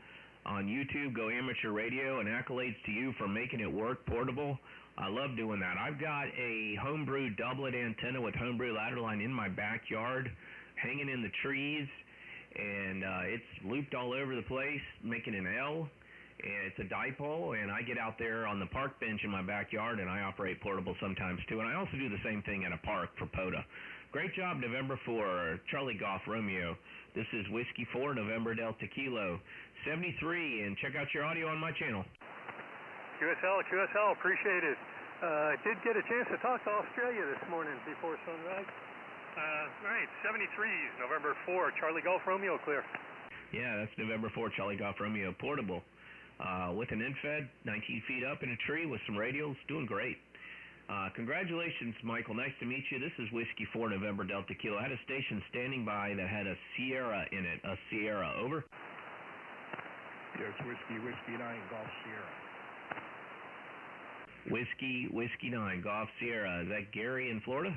on YouTube, Go Amateur Radio, and accolades to you for making it work portable. I love doing that. I've got a homebrew doublet antenna with homebrew ladder line in my backyard, hanging in the trees, and it's looped all over the place, making an L. And it's a dipole, and I get out there on the park bench in my backyard, and I operate portable sometimes too. And I also do the same thing at a park for POTA. Great job, November 4, Charlie Golf Romeo. This is Whiskey 4, November Delta Kilo 73, and check out your audio on my channel. QSL, appreciate it. I did get a chance to talk to Australia this morning before sunrise. Right, 73s, November 4, Charlie Golf Romeo clear. Yeah, that's November 4, Charlie Golf Romeo portable. With an infed, 19 feet up in a tree with some radials, doing great. Congratulations, Michael. Nice to meet you. This is Whiskey 4, November Delta Kilo. I had a station standing by that had a Sierra in it. A Sierra, over. Yes, Whiskey 9, Golf Sierra. Whiskey 9, Golf Sierra. Is that Gary in Florida?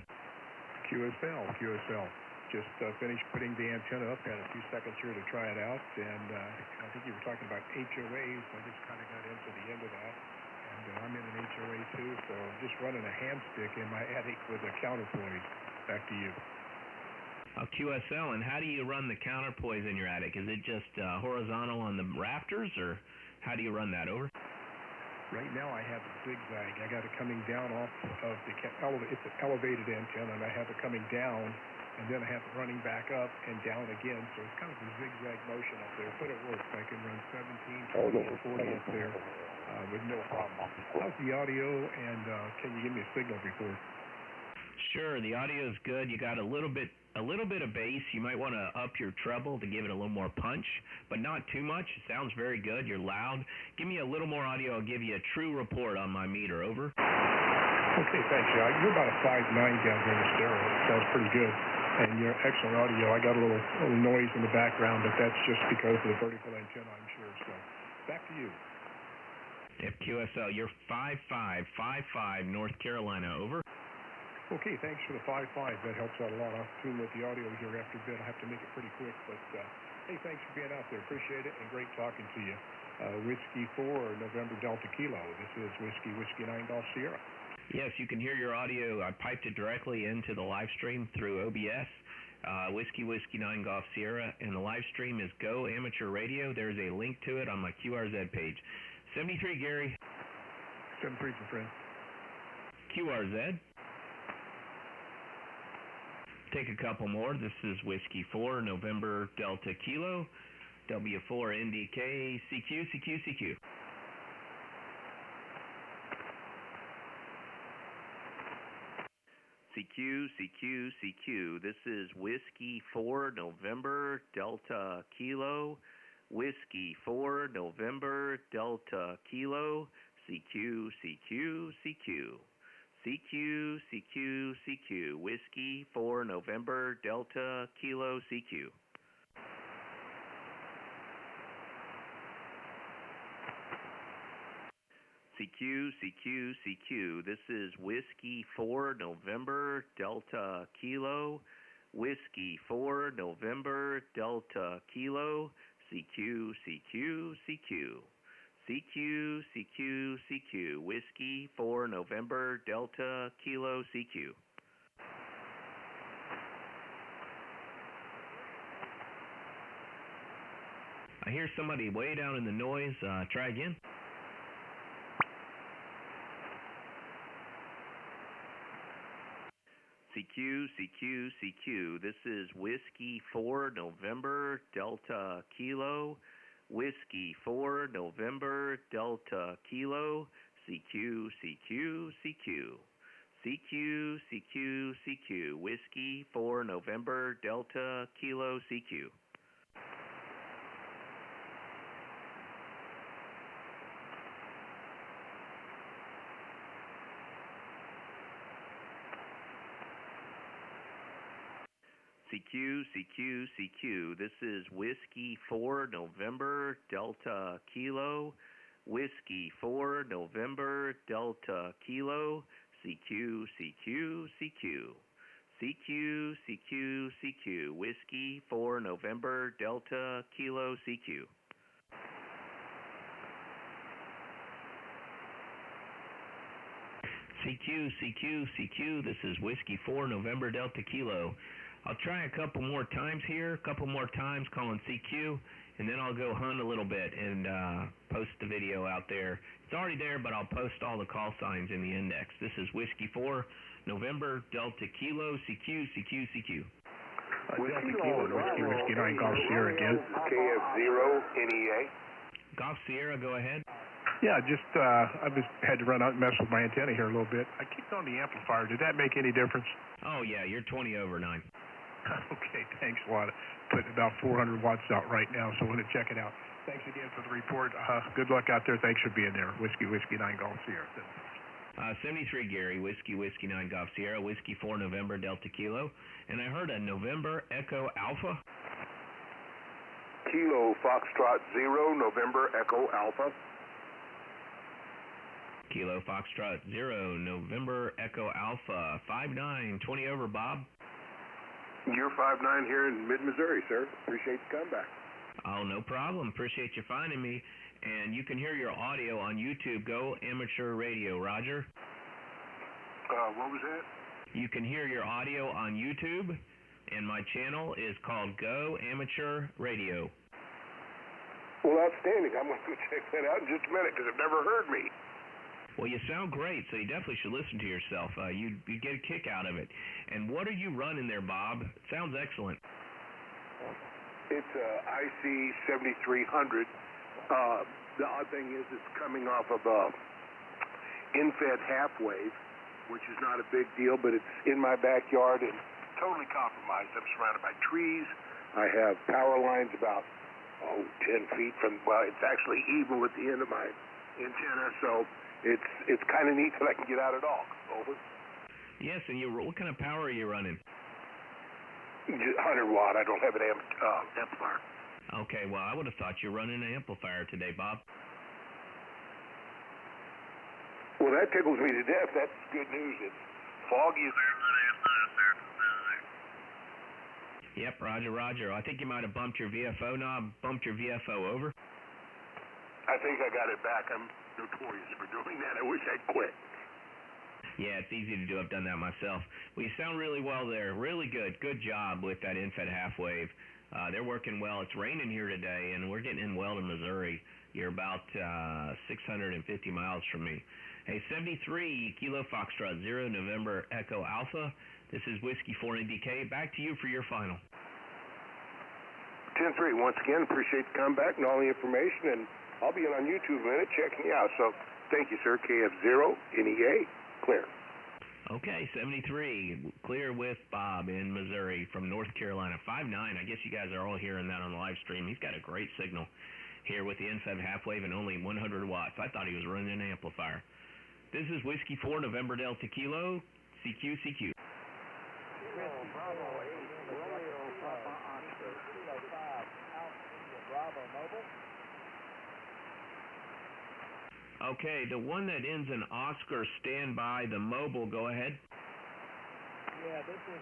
QSL. Just finished putting the antenna up. Had a few seconds here to try it out, and I think you were talking about HOAs. I just kind of got into the end of that, and I'm in an HOA too, so I'm just running a hand stick in my attic with a counterpoise. Back to you. QSL, and how do you run the counterpoise in your attic? Is it just horizontal on the rafters, or how do you run that, over? Right now I have a zigzag. I got it coming down off of the it's an elevated antenna, and I have it coming down, and then I have it running back up and down again, so it's kind of a zigzag motion up there, but it works. I can run 17, 20, and 40 up there with no problem. How's the audio, and can you give me a signal report? Sure, the audio is good. You got a little bit of bass. You might want to up your treble to give it a little more punch, but not too much. It sounds very good. You're loud. Give me a little more audio. I'll give you a true report on my meter, over. Okay, thanks. You're about a 5'9" down here in the stereo. It sounds pretty good. And you're excellent audio. I got a little noise in the background, but that's just because of the vertical antenna, I'm sure. So, back to you. QSL, you're 5'5", North Carolina, over. Okay, thanks for the 5'5". That helps out a lot. I'll tune with the audio here after a bit. I'll have to make it pretty quick, but hey, thanks for being out there. Appreciate it, and great talking to you. Whiskey 4, November Delta Kilo. This is Whiskey 9, Golf Sierra. Yes, you can hear your audio. I piped it directly into the live stream through OBS. Whiskey 9, Golf Sierra, and the live stream is Go Amateur Radio. There's a link to it on my QRZ page. 73, Gary. 73, my friend. QRZ. Take a couple more. This is Whiskey 4, November Delta Kilo, W4 NDK, CQ. CQ. This is Whiskey 4, November Delta Kilo, Whiskey 4, November Delta Kilo, CQ. Whiskey 4, November Delta Kilo, CQ. CQ. This is Whiskey 4, November Delta Kilo, Whiskey 4, November Delta Kilo, CQ. Whiskey 4, November Delta Kilo, CQ. I hear somebody way down in the noise. Try again. CQ, CQ, CQ. This is Whiskey 4 November Delta Kilo. Whiskey 4 November Delta Kilo. CQ, CQ, CQ. CQ, CQ, CQ. Whiskey 4 November Delta Kilo CQ. CQ, CQ, CQ. This is Whiskey 4 November Delta Kilo. Whiskey 4 November Delta Kilo. CQ, CQ, CQ. CQ, CQ, CQ. Whiskey 4 November Delta Kilo CQ. CQ, CQ, CQ. This is Whiskey 4 November Delta Kilo. I'll try a couple more times here, calling CQ, and then I'll go hunt a little bit and post the video out there. It's already there, but I'll post all the call signs in the index. This is Whiskey 4 November Delta Kilo CQ, CQ, CQ. Delta Kilo, Whiskey 9 Golf Sierra again. KF0 NEA. Golf Sierra, go ahead. Yeah, just I just had to run out and mess with my antenna here a little bit. I kicked on the amplifier. Did that make any difference? Oh, yeah, you're 20 over 9. Okay, thanks a lot. Putting about 400 watts out right now, so I'm going to check it out. Thanks again for the report. Good luck out there. Thanks for being there. Whiskey 9 Golf Sierra. 73 Gary, Whiskey 9 Golf Sierra, Whiskey 4 November Delta Kilo. And I heard a November Echo Alpha. Kilo Foxtrot 0 November Echo Alpha. Kilo Foxtrot 0 November Echo Alpha. 59, 20 over, Bob. You're 5'9" here in mid-Missouri, sir. Appreciate the comeback. Oh, no problem. Appreciate you finding me. And you can hear your audio on YouTube. Go Amateur Radio. Roger? What was that? You can hear your audio on YouTube, and my channel is called Go Amateur Radio. Well, outstanding. I'm going to go check that out in just a minute because I've never heard me. Well, you sound great, so you definitely should listen to yourself. You get a kick out of it. And what are you running there, Bob? It sounds excellent. It's a IC 7300. The odd thing is it's coming off of a in-fed half wave, which is not a big deal, but it's in my backyard and totally compromised. I'm surrounded by trees. I have power lines about 10 feet from, well, it's actually even with the end of my antenna, so it's kind of neat that I can get out at all. Over. Yes, and what kind of power are you running? 100 watt. I don't have an amplifier. Okay, well, I would have thought you were running an amplifier today, Bob. Well, that tickles me to death. That's good news. It's foggy there. Yep, roger. I think you might have bumped your VFO knob, bumped your VFO over. I think I got it back. I'm notorious for doing that. I wish I'd quit. Yeah, it's easy to do. I've done that myself. Well, you sound really well there. Really good. Good job with that in-fed half wave. They're working well. It's raining here today, and we're getting in well to Missouri. You're about 650 miles from me. Hey, 73 Kilo Foxtrot 0 November Echo Alpha. This is Whiskey 4 NDK. Back to you for your final. 10-3. Once again, appreciate the comeback and all the information, and I'll be on YouTube in a minute checking you out. So thank you, sir. KF0 NEA. Clear. Okay, 73, clear with Bob in Missouri from North Carolina. 5'9", I guess you guys are all hearing that on the live stream. He's got a great signal here with the in-fed half wave and only 100 watts. I thought he was running an amplifier. This is Whiskey 4 November Delta Kilo, CQ, CQ. Bravo 8, Romeo Papa Oscar, Kilo 5, Alpha India Bravo Mobile. Okay, the one that ends in Oscar, stand by. The mobile, go ahead. Yeah, this is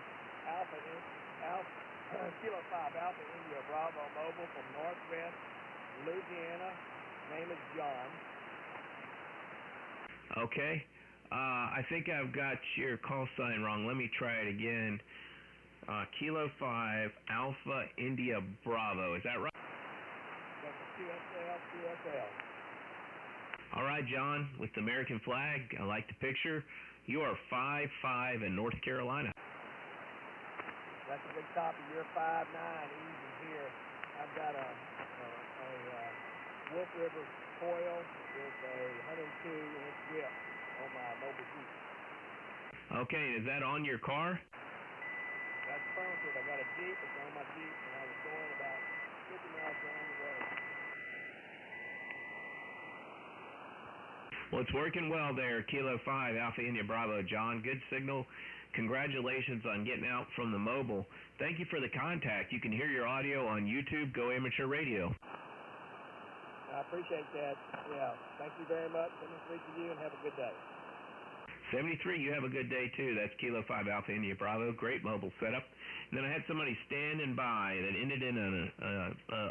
Kilo 5, Alpha India Bravo Mobile from Northwest Louisiana. Name is John. Okay. I think I've got your call sign wrong. Let me try it again. Kilo 5, Alpha India Bravo. Is that right? That's QSL. All right, John, with the American flag, I like the picture. You are 5'5" in North Carolina. That's a big top of your 5.9 easy here. I've got a Wolf River coil with a 102-inch whip on my mobile Jeep. Okay, is that on your car? That's sponsored. I got a Jeep. It's on my Jeep, and I was going about 50 miles down the road. Well, it's working well there, Kilo 5, Alpha India Bravo, John. Good signal. Congratulations on getting out from the mobile. Thank you for the contact. You can hear your audio on YouTube, Go Amateur Radio. I appreciate that. Yeah. Thank you very much. Let me speak to you and have a good day. 73, you have a good day too. That's Kilo 5 Alpha India Bravo. Great mobile setup. And then I had somebody standing by that ended in an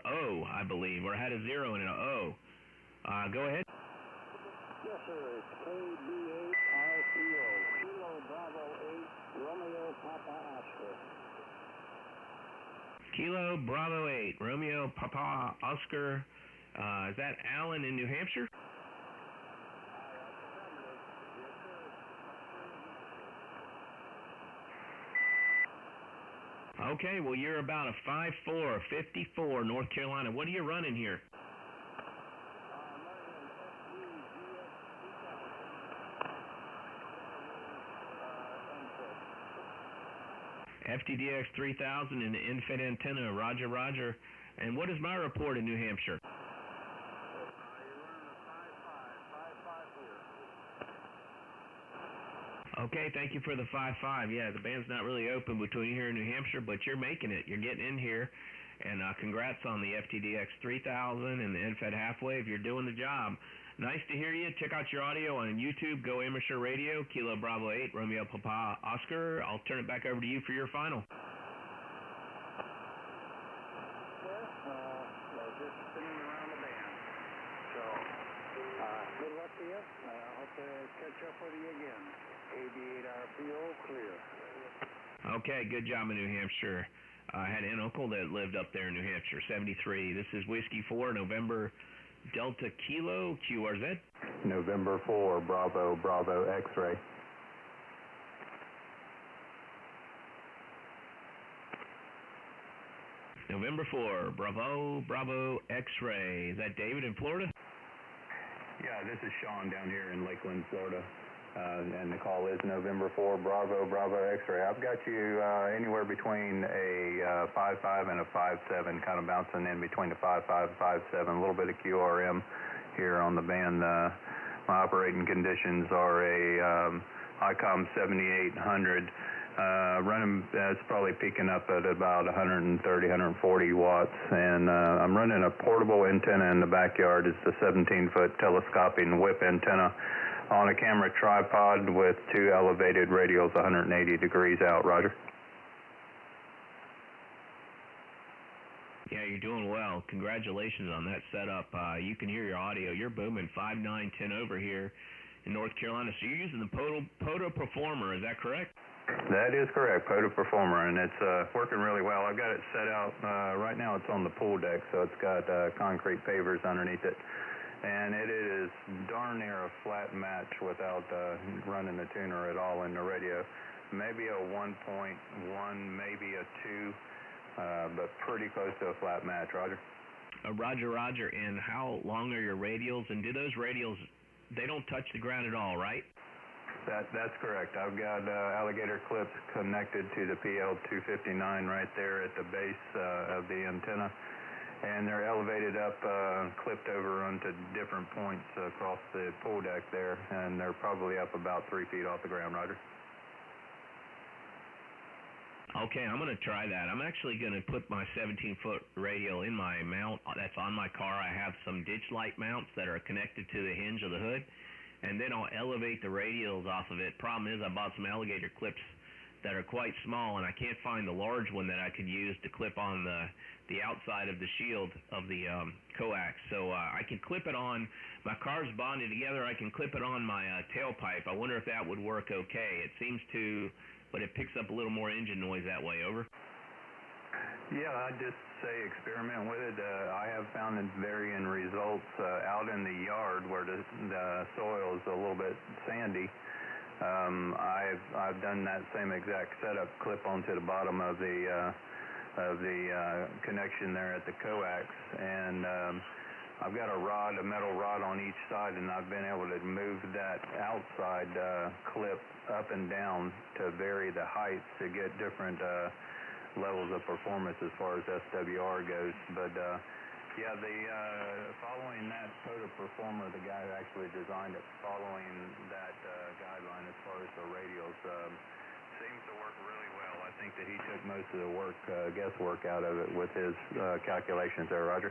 O, I believe, or had a 0 and an O. Go ahead. Yes, sir. It's KB8RCO, Kilo Bravo 8, Romeo Papa Oscar. Kilo Bravo 8, Romeo Papa Oscar. Is that Allen in New Hampshire? Okay, well, you're about a 5'4", 54, North Carolina. What are you running here? FTDX 3000 in the infed antenna, roger, roger. And what is my report in New Hampshire? Okay, thank you for the 5.5. Yeah, the band's not really open between here and New Hampshire, but you're making it. You're getting in here. And congrats on the FTDX 3000 and the infed half-wave. You're doing the job. Nice to hear you. Check out your audio on YouTube, Go Amateur Radio, Kilo Bravo 8, Romeo Papa Oscar. I'll turn it back over to you for your final. We're just spinning around the band. So, good luck to you. I hope to catch up with you again. AB8RPO, clear. Okay, good job in New Hampshire. I had an uncle that lived up there in New Hampshire, 73. This is Whiskey 4, November Delta Kilo, QRZ. November 4, Bravo, Bravo, X-ray. November 4, Bravo, Bravo, X-ray. Is that David in Florida? Yeah, this is Sean down here in Lakeland, Florida. And the call is November 4, Bravo, Bravo, X-ray. I've got you anywhere between a 5.5 and a 5.7, kind of bouncing in between the 5.5 and 5.7. A little bit of QRM here on the band. My operating conditions are a ICOM 7800. Running, it's probably peaking up at about 130, 140 watts. And I'm running a portable antenna in the backyard. It's the 17-foot telescoping whip antenna on a camera tripod with two elevated radials 180 degrees out. Roger. Yeah, you're doing well. Congratulations on that setup. You can hear your audio. You're booming 5.910 over here in North Carolina. So you're using the Poto Performer, is that correct? That is correct, Poto Performer, and it's working really well. I've got it set out, right now it's on the pool deck, so it's got concrete pavers underneath it. And it is darn near a flat match without running the tuner at all in the radio. Maybe a 1.1, maybe a 2, but pretty close to a flat match. Roger. Roger, roger. And how long are your radials? And do those radials, they don't touch the ground at all, right? That's correct. I've got alligator clips connected to the PL259 right there at the base of the antenna. And they're elevated up, clipped over onto different points across the pool deck there, and they're probably up about 3 feet off the ground. Roger. Okay, I'm going to try that. I'm actually going to put my 17-foot radial in my mount that's on my car. I have some ditch light mounts that are connected to the hinge of the hood, and then I'll elevate the radials off of it. Problem is I bought some alligator clips that are quite small, and I can't find the large one that I could use to clip on the outside of the shield of the coax. So I can clip it on, my car's bonded together, I can clip it on my tailpipe. I wonder if that would work okay. It seems to, but it picks up a little more engine noise that way. Over. Yeah, I'd just say experiment with it. I have found varying results out in the yard where the soil is a little bit sandy. I've done that same exact setup, clip onto the bottom of the connection there at the coax, and I've got a metal rod on each side, and I've been able to move that outside clip up and down to vary the height to get different levels of performance as far as SWR goes. But yeah, following that Poda Performer, the guy who actually designed it, following that guideline as far as the radials, seems to work really well. I think that he took most of the guesswork out of it with his calculations there, Roger.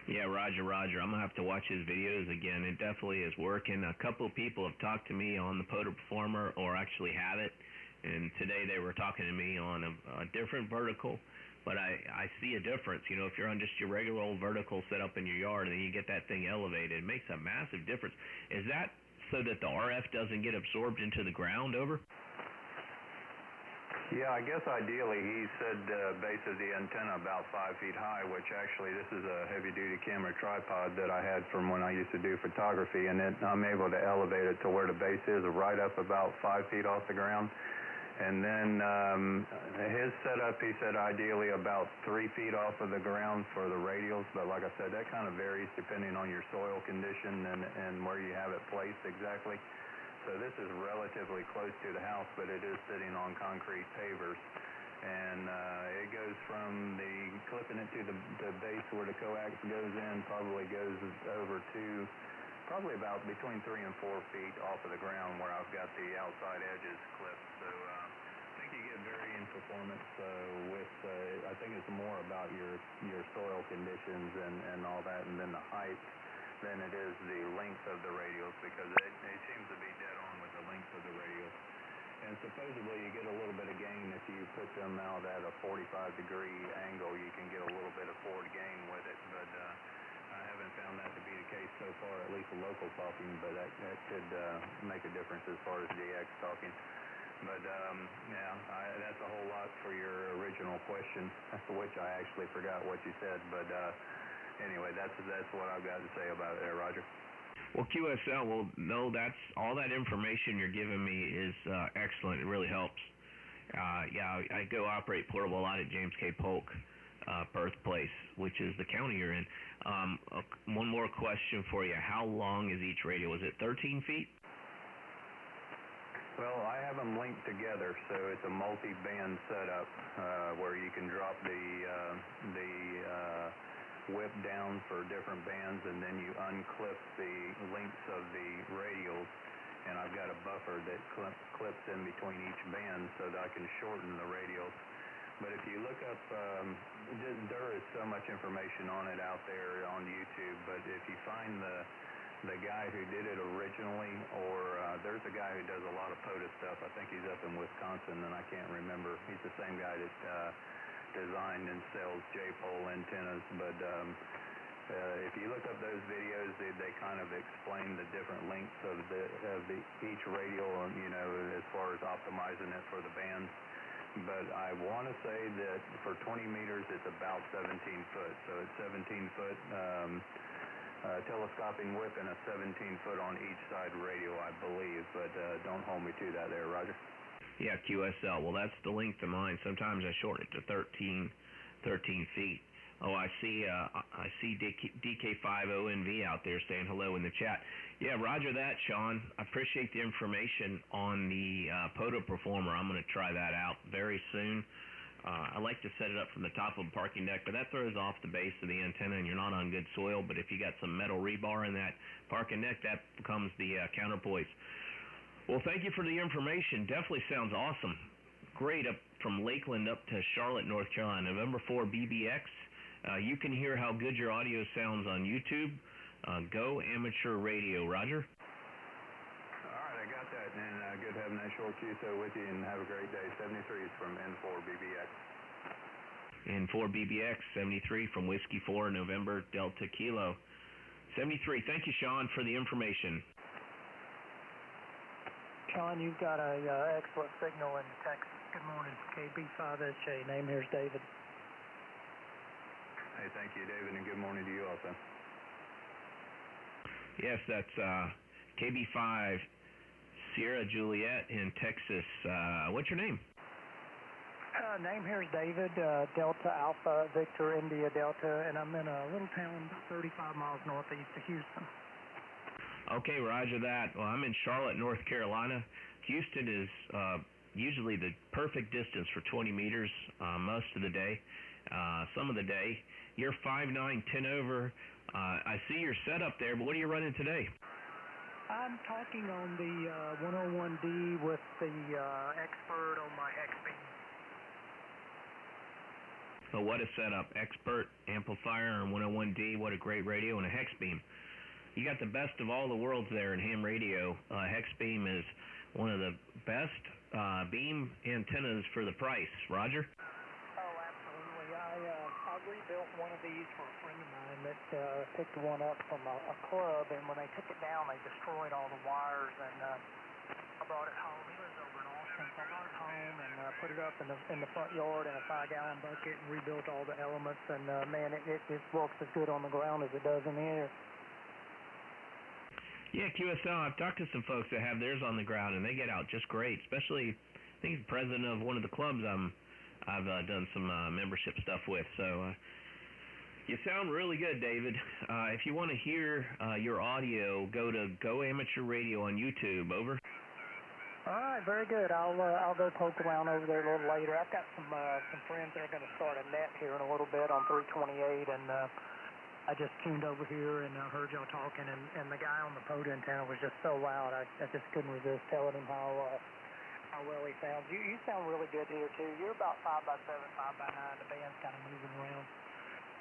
Yeah, Roger. I'm going to have to watch his videos again. It definitely is working. A couple of people have talked to me on the Poda Performer, or actually have it, and today they were talking to me on a different vertical, but I see a difference. You know, if you're on just your regular old vertical set up in your yard and then you get that thing elevated, it makes a massive difference. Is that so that the RF doesn't get absorbed into the ground, over? Yeah, I guess ideally he said base of the antenna about 5 feet high, which actually this is a heavy-duty camera tripod that I had from when I used to do photography, and I'm able to elevate it to where the base is right up about 5 feet off the ground. And then his setup, he said ideally about 3 feet off of the ground for the radials, but like I said, that kind of varies depending on your soil condition and where you have it placed exactly. So this is relatively close to the house, but it is sitting on concrete pavers. And it goes from clipping it to the base where the coax goes in, probably goes over to probably about between 3 and 4 feet off of the ground where I've got the outside edges clipped. So I think you get varying performance with, I think it's more about your soil conditions and all that, and then the height than it is the length of the radials, because it seems to be dead on with the length of the radials. And supposedly you get a little bit of gain if you put them out at a 45-degree angle. You can get a little bit of forward gain with it, but I haven't found that to be the case so far, at least local talking, but that could make a difference as far as DX talking. But yeah, that's a whole lot for your original question, which I actually forgot what you said, but anyway, that's what I've got to say about it there, Roger. Well, QSL, no, that's all that information you're giving me is excellent. It really helps. Yeah, I go operate portable a lot at James K. Polk birthplace, which is the county you're in. One more question for you. How long is each radio? Is it 13 feet? Well, I have them linked together, so it's a multi-band setup where you can drop the whip down for different bands, and then you unclip the lengths of the radials, and I've got a buffer that clips in between each band so that I can shorten the radials. But if you look up, there is so much information on it out there on YouTube, but if you find the guy who did it originally, or there's a guy who does a lot of POTA stuff, I think he's up in Wisconsin, and I can't remember, he's the same guy that designed and sells J-pole antennas, but if you look up those videos, they kind of explain the different lengths of each radial, you know, as far as optimizing it for the bands. But I want to say that for 20 meters, it's about 17 foot, so it's 17 foot telescoping whip and a 17 foot on each side radio, I believe, but don't hold me to that there, Roger. Yeah, QSL. Well, that's the length of mine. Sometimes I shorten it to 13 feet. Oh, I see DK50NV out there saying hello in the chat. Yeah, roger that, Sean. I appreciate the information on the Poda Performer. I'm going to try that out very soon. I like to set it up from the top of a parking deck, but that throws off the base of the antenna, and you're not on good soil. But if you got some metal rebar in that parking deck, that becomes the counterpoise. Well, thank you for the information. Definitely sounds awesome. Great, up from Lakeland up to Charlotte, North Carolina. November 4 BBX. You can hear how good your audio sounds on YouTube. Go Amateur Radio. Roger. All right, I got that. And good having that short QSO with you, and have a great day. 73 is from N4 BBX. N4 BBX, 73 from Whiskey 4, November Delta Kilo. 73. Thank you, Sean, for the information. Sean, you've got a excellent signal in Texas. Good morning, KB5SJ. Name here's David. Hey, thank you, David, and good morning to you also. Yes, that's KB5 Sierra Juliet in Texas. What's your name? Name here is David, Delta Alpha Victor India Delta, and I'm in a little town about 35 miles northeast of Houston. Okay, roger that. Well, I'm in Charlotte, North Carolina. Houston is usually the perfect distance for 20 meters most of the day. Some of the day. You're 5'9", 10 over. I see your setup there, but what are you running today? I'm talking on the 101D with the Expert on my hex beam. So what a setup. Expert amplifier and 101D. What a great radio and a hex beam. You got the best of all the worlds there in ham radio. Hex beam is one of the best beam antennas for the price. Roger? Oh, absolutely. I rebuilt one of these for a friend of mine that picked one up from a club, and when they took it down, they destroyed all the wires, and I brought it home. He lives over in Austin, so I brought it home and put it up in the front yard in a 5-gallon bucket and rebuilt all the elements, and man, it works as good on the ground as it does in the air. Yeah, QSL, I've talked to some folks that have theirs on the ground, and they get out just great, especially, I think he's the president of one of the clubs I've done some membership stuff with. So you sound really good, David. If you want to hear your audio, go to Go Amateur Radio on YouTube. Over. All right, very good. I'll go poke around over there a little later. I've got some friends that are going to start a net here in a little bit on 328, and I just tuned over here and heard y'all talking, and the guy on the pod antenna was just so loud, I just couldn't resist telling him how well he sounds. You sound really good here, too. You're about 5x7, 5x9. The band's kind of moving around.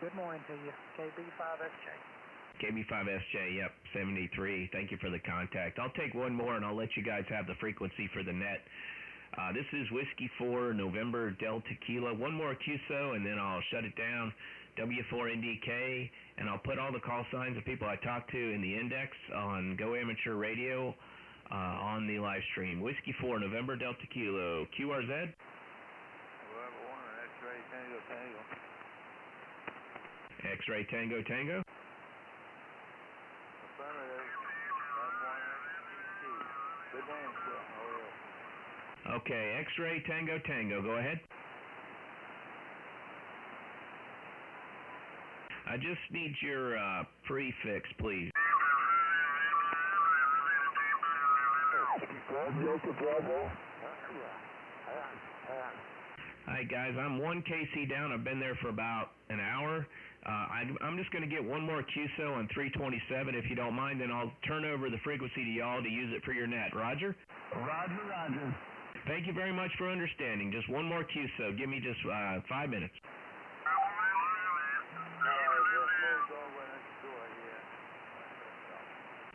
Good morning to you. KB5SJ. KB5SJ, yep, 73. Thank you for the contact. I'll take one more, and I'll let you guys have the frequency for the net. This is Whiskey 4, November Delta Kilo. One more QSO, and then I'll shut it down. W4NDK, and I'll put all the call signs of people I talked to in the index on Go Amateur Radio on the live stream. Whiskey 4, November Delta Kilo. QRZ? November 1, X-ray Tango Tango. X-ray Tango Tango? Affirmative. M1 Good name, sir. How are you? Okay, X-ray Tango Tango. Go ahead. I just need your prefix, please. Hi, guys. I'm 1 KC down. I've been there for about an hour. I'm just going to get one more QSO on 327, if you don't mind. Then I'll turn over the frequency to y'all to use it for your net. Roger? Roger, roger. Thank you very much for understanding. Just one more QSO. Give me just 5 minutes.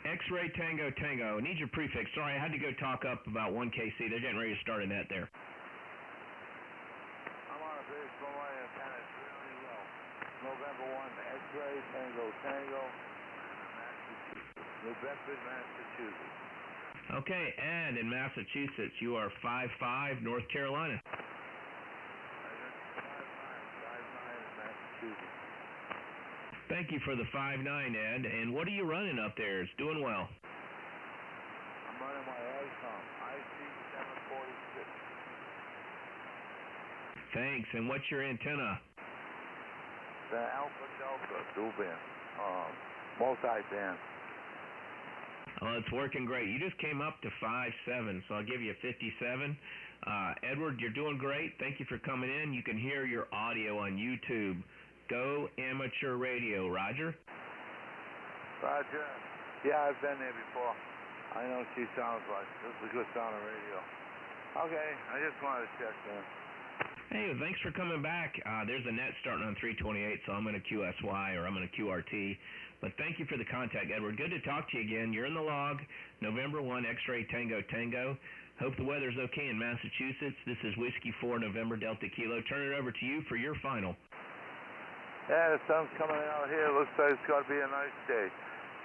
X-ray Tango Tango. Need your prefix. Sorry, I had to go talk up about 1 KC. They're getting ready to start a net there. I'm on a base for my antenna really well. November 1, X-ray Tango Tango, Massachusetts. New Bedford, Massachusetts. Okay, and in Massachusetts, you are 5'5", North Carolina. 5'9", in Massachusetts. Thank you for the 5'9", Ed. And what are you running up there? It's doing well. I'm running my ASCOM, IC746. Thanks. And what's your antenna? The Alpha Delta dual band, multi-band. Well, it's working great. You just came up to 5'7", so I'll give you a 57. Edward, you're doing great. Thank you for coming in. You can hear your audio on YouTube. Go Amateur Radio. Roger? Roger. Yeah, I've been there before. I know what she sounds like. This is a good sound on radio. Okay, I just wanted to check in. Hey, thanks for coming back. There's a net starting on 328, so I'm going to QSY or I'm going to QRT. But thank you for the contact, Edward. Good to talk to you again. You're in the log. November 1, X-ray Tango Tango. Hope the weather's okay in Massachusetts. This is Whiskey 4, November Delta Kilo. Turn it over to you for your final. Yeah, the sun's coming out here. Looks like it's going to be a nice day.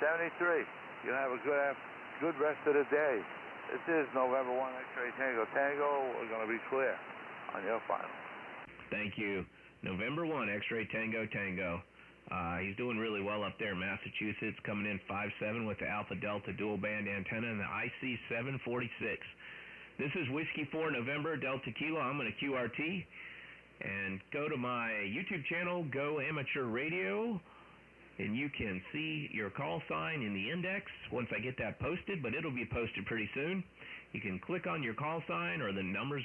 73. You have a good rest of the day. This is November 1, X-ray Tango Tango. We're going to be clear on your final. Thank you. November 1, X-ray Tango Tango. He's doing really well up there in Massachusetts, coming in 5.7 with the Alpha Delta dual band antenna and the IC746. This is Whiskey 4 November Delta Kilo. I'm going to QRT. And go to my YouTube channel, Go Amateur Radio, and you can see your call sign in the index once I get that posted, but it'll be posted pretty soon. You can click on your call sign or the numbers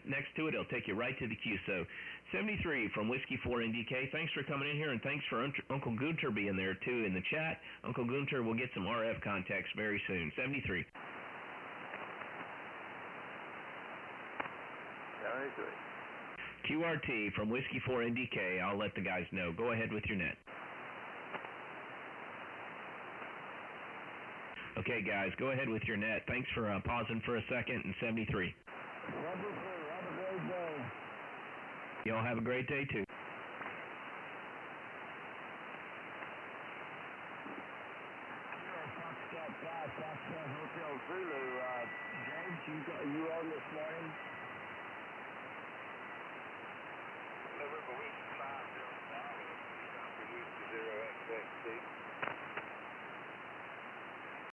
next to it. It'll take you right to the queue. So 73 from Whiskey 4 NDK. Thanks for coming in here, and thanks for Uncle Gunter being there, too, in the chat. Uncle Gunter will get some RF contacts very soon. 73. 73. QRT from Whiskey 4 NDK. I'll let the guys know. Go ahead with your net. Okay, guys, go ahead with your net. Thanks for pausing for a second in 73. Have a great day. Y'all have a great day, too. Foxtrot 5, Foxtrot Hotel Zulu. James, you on this morning?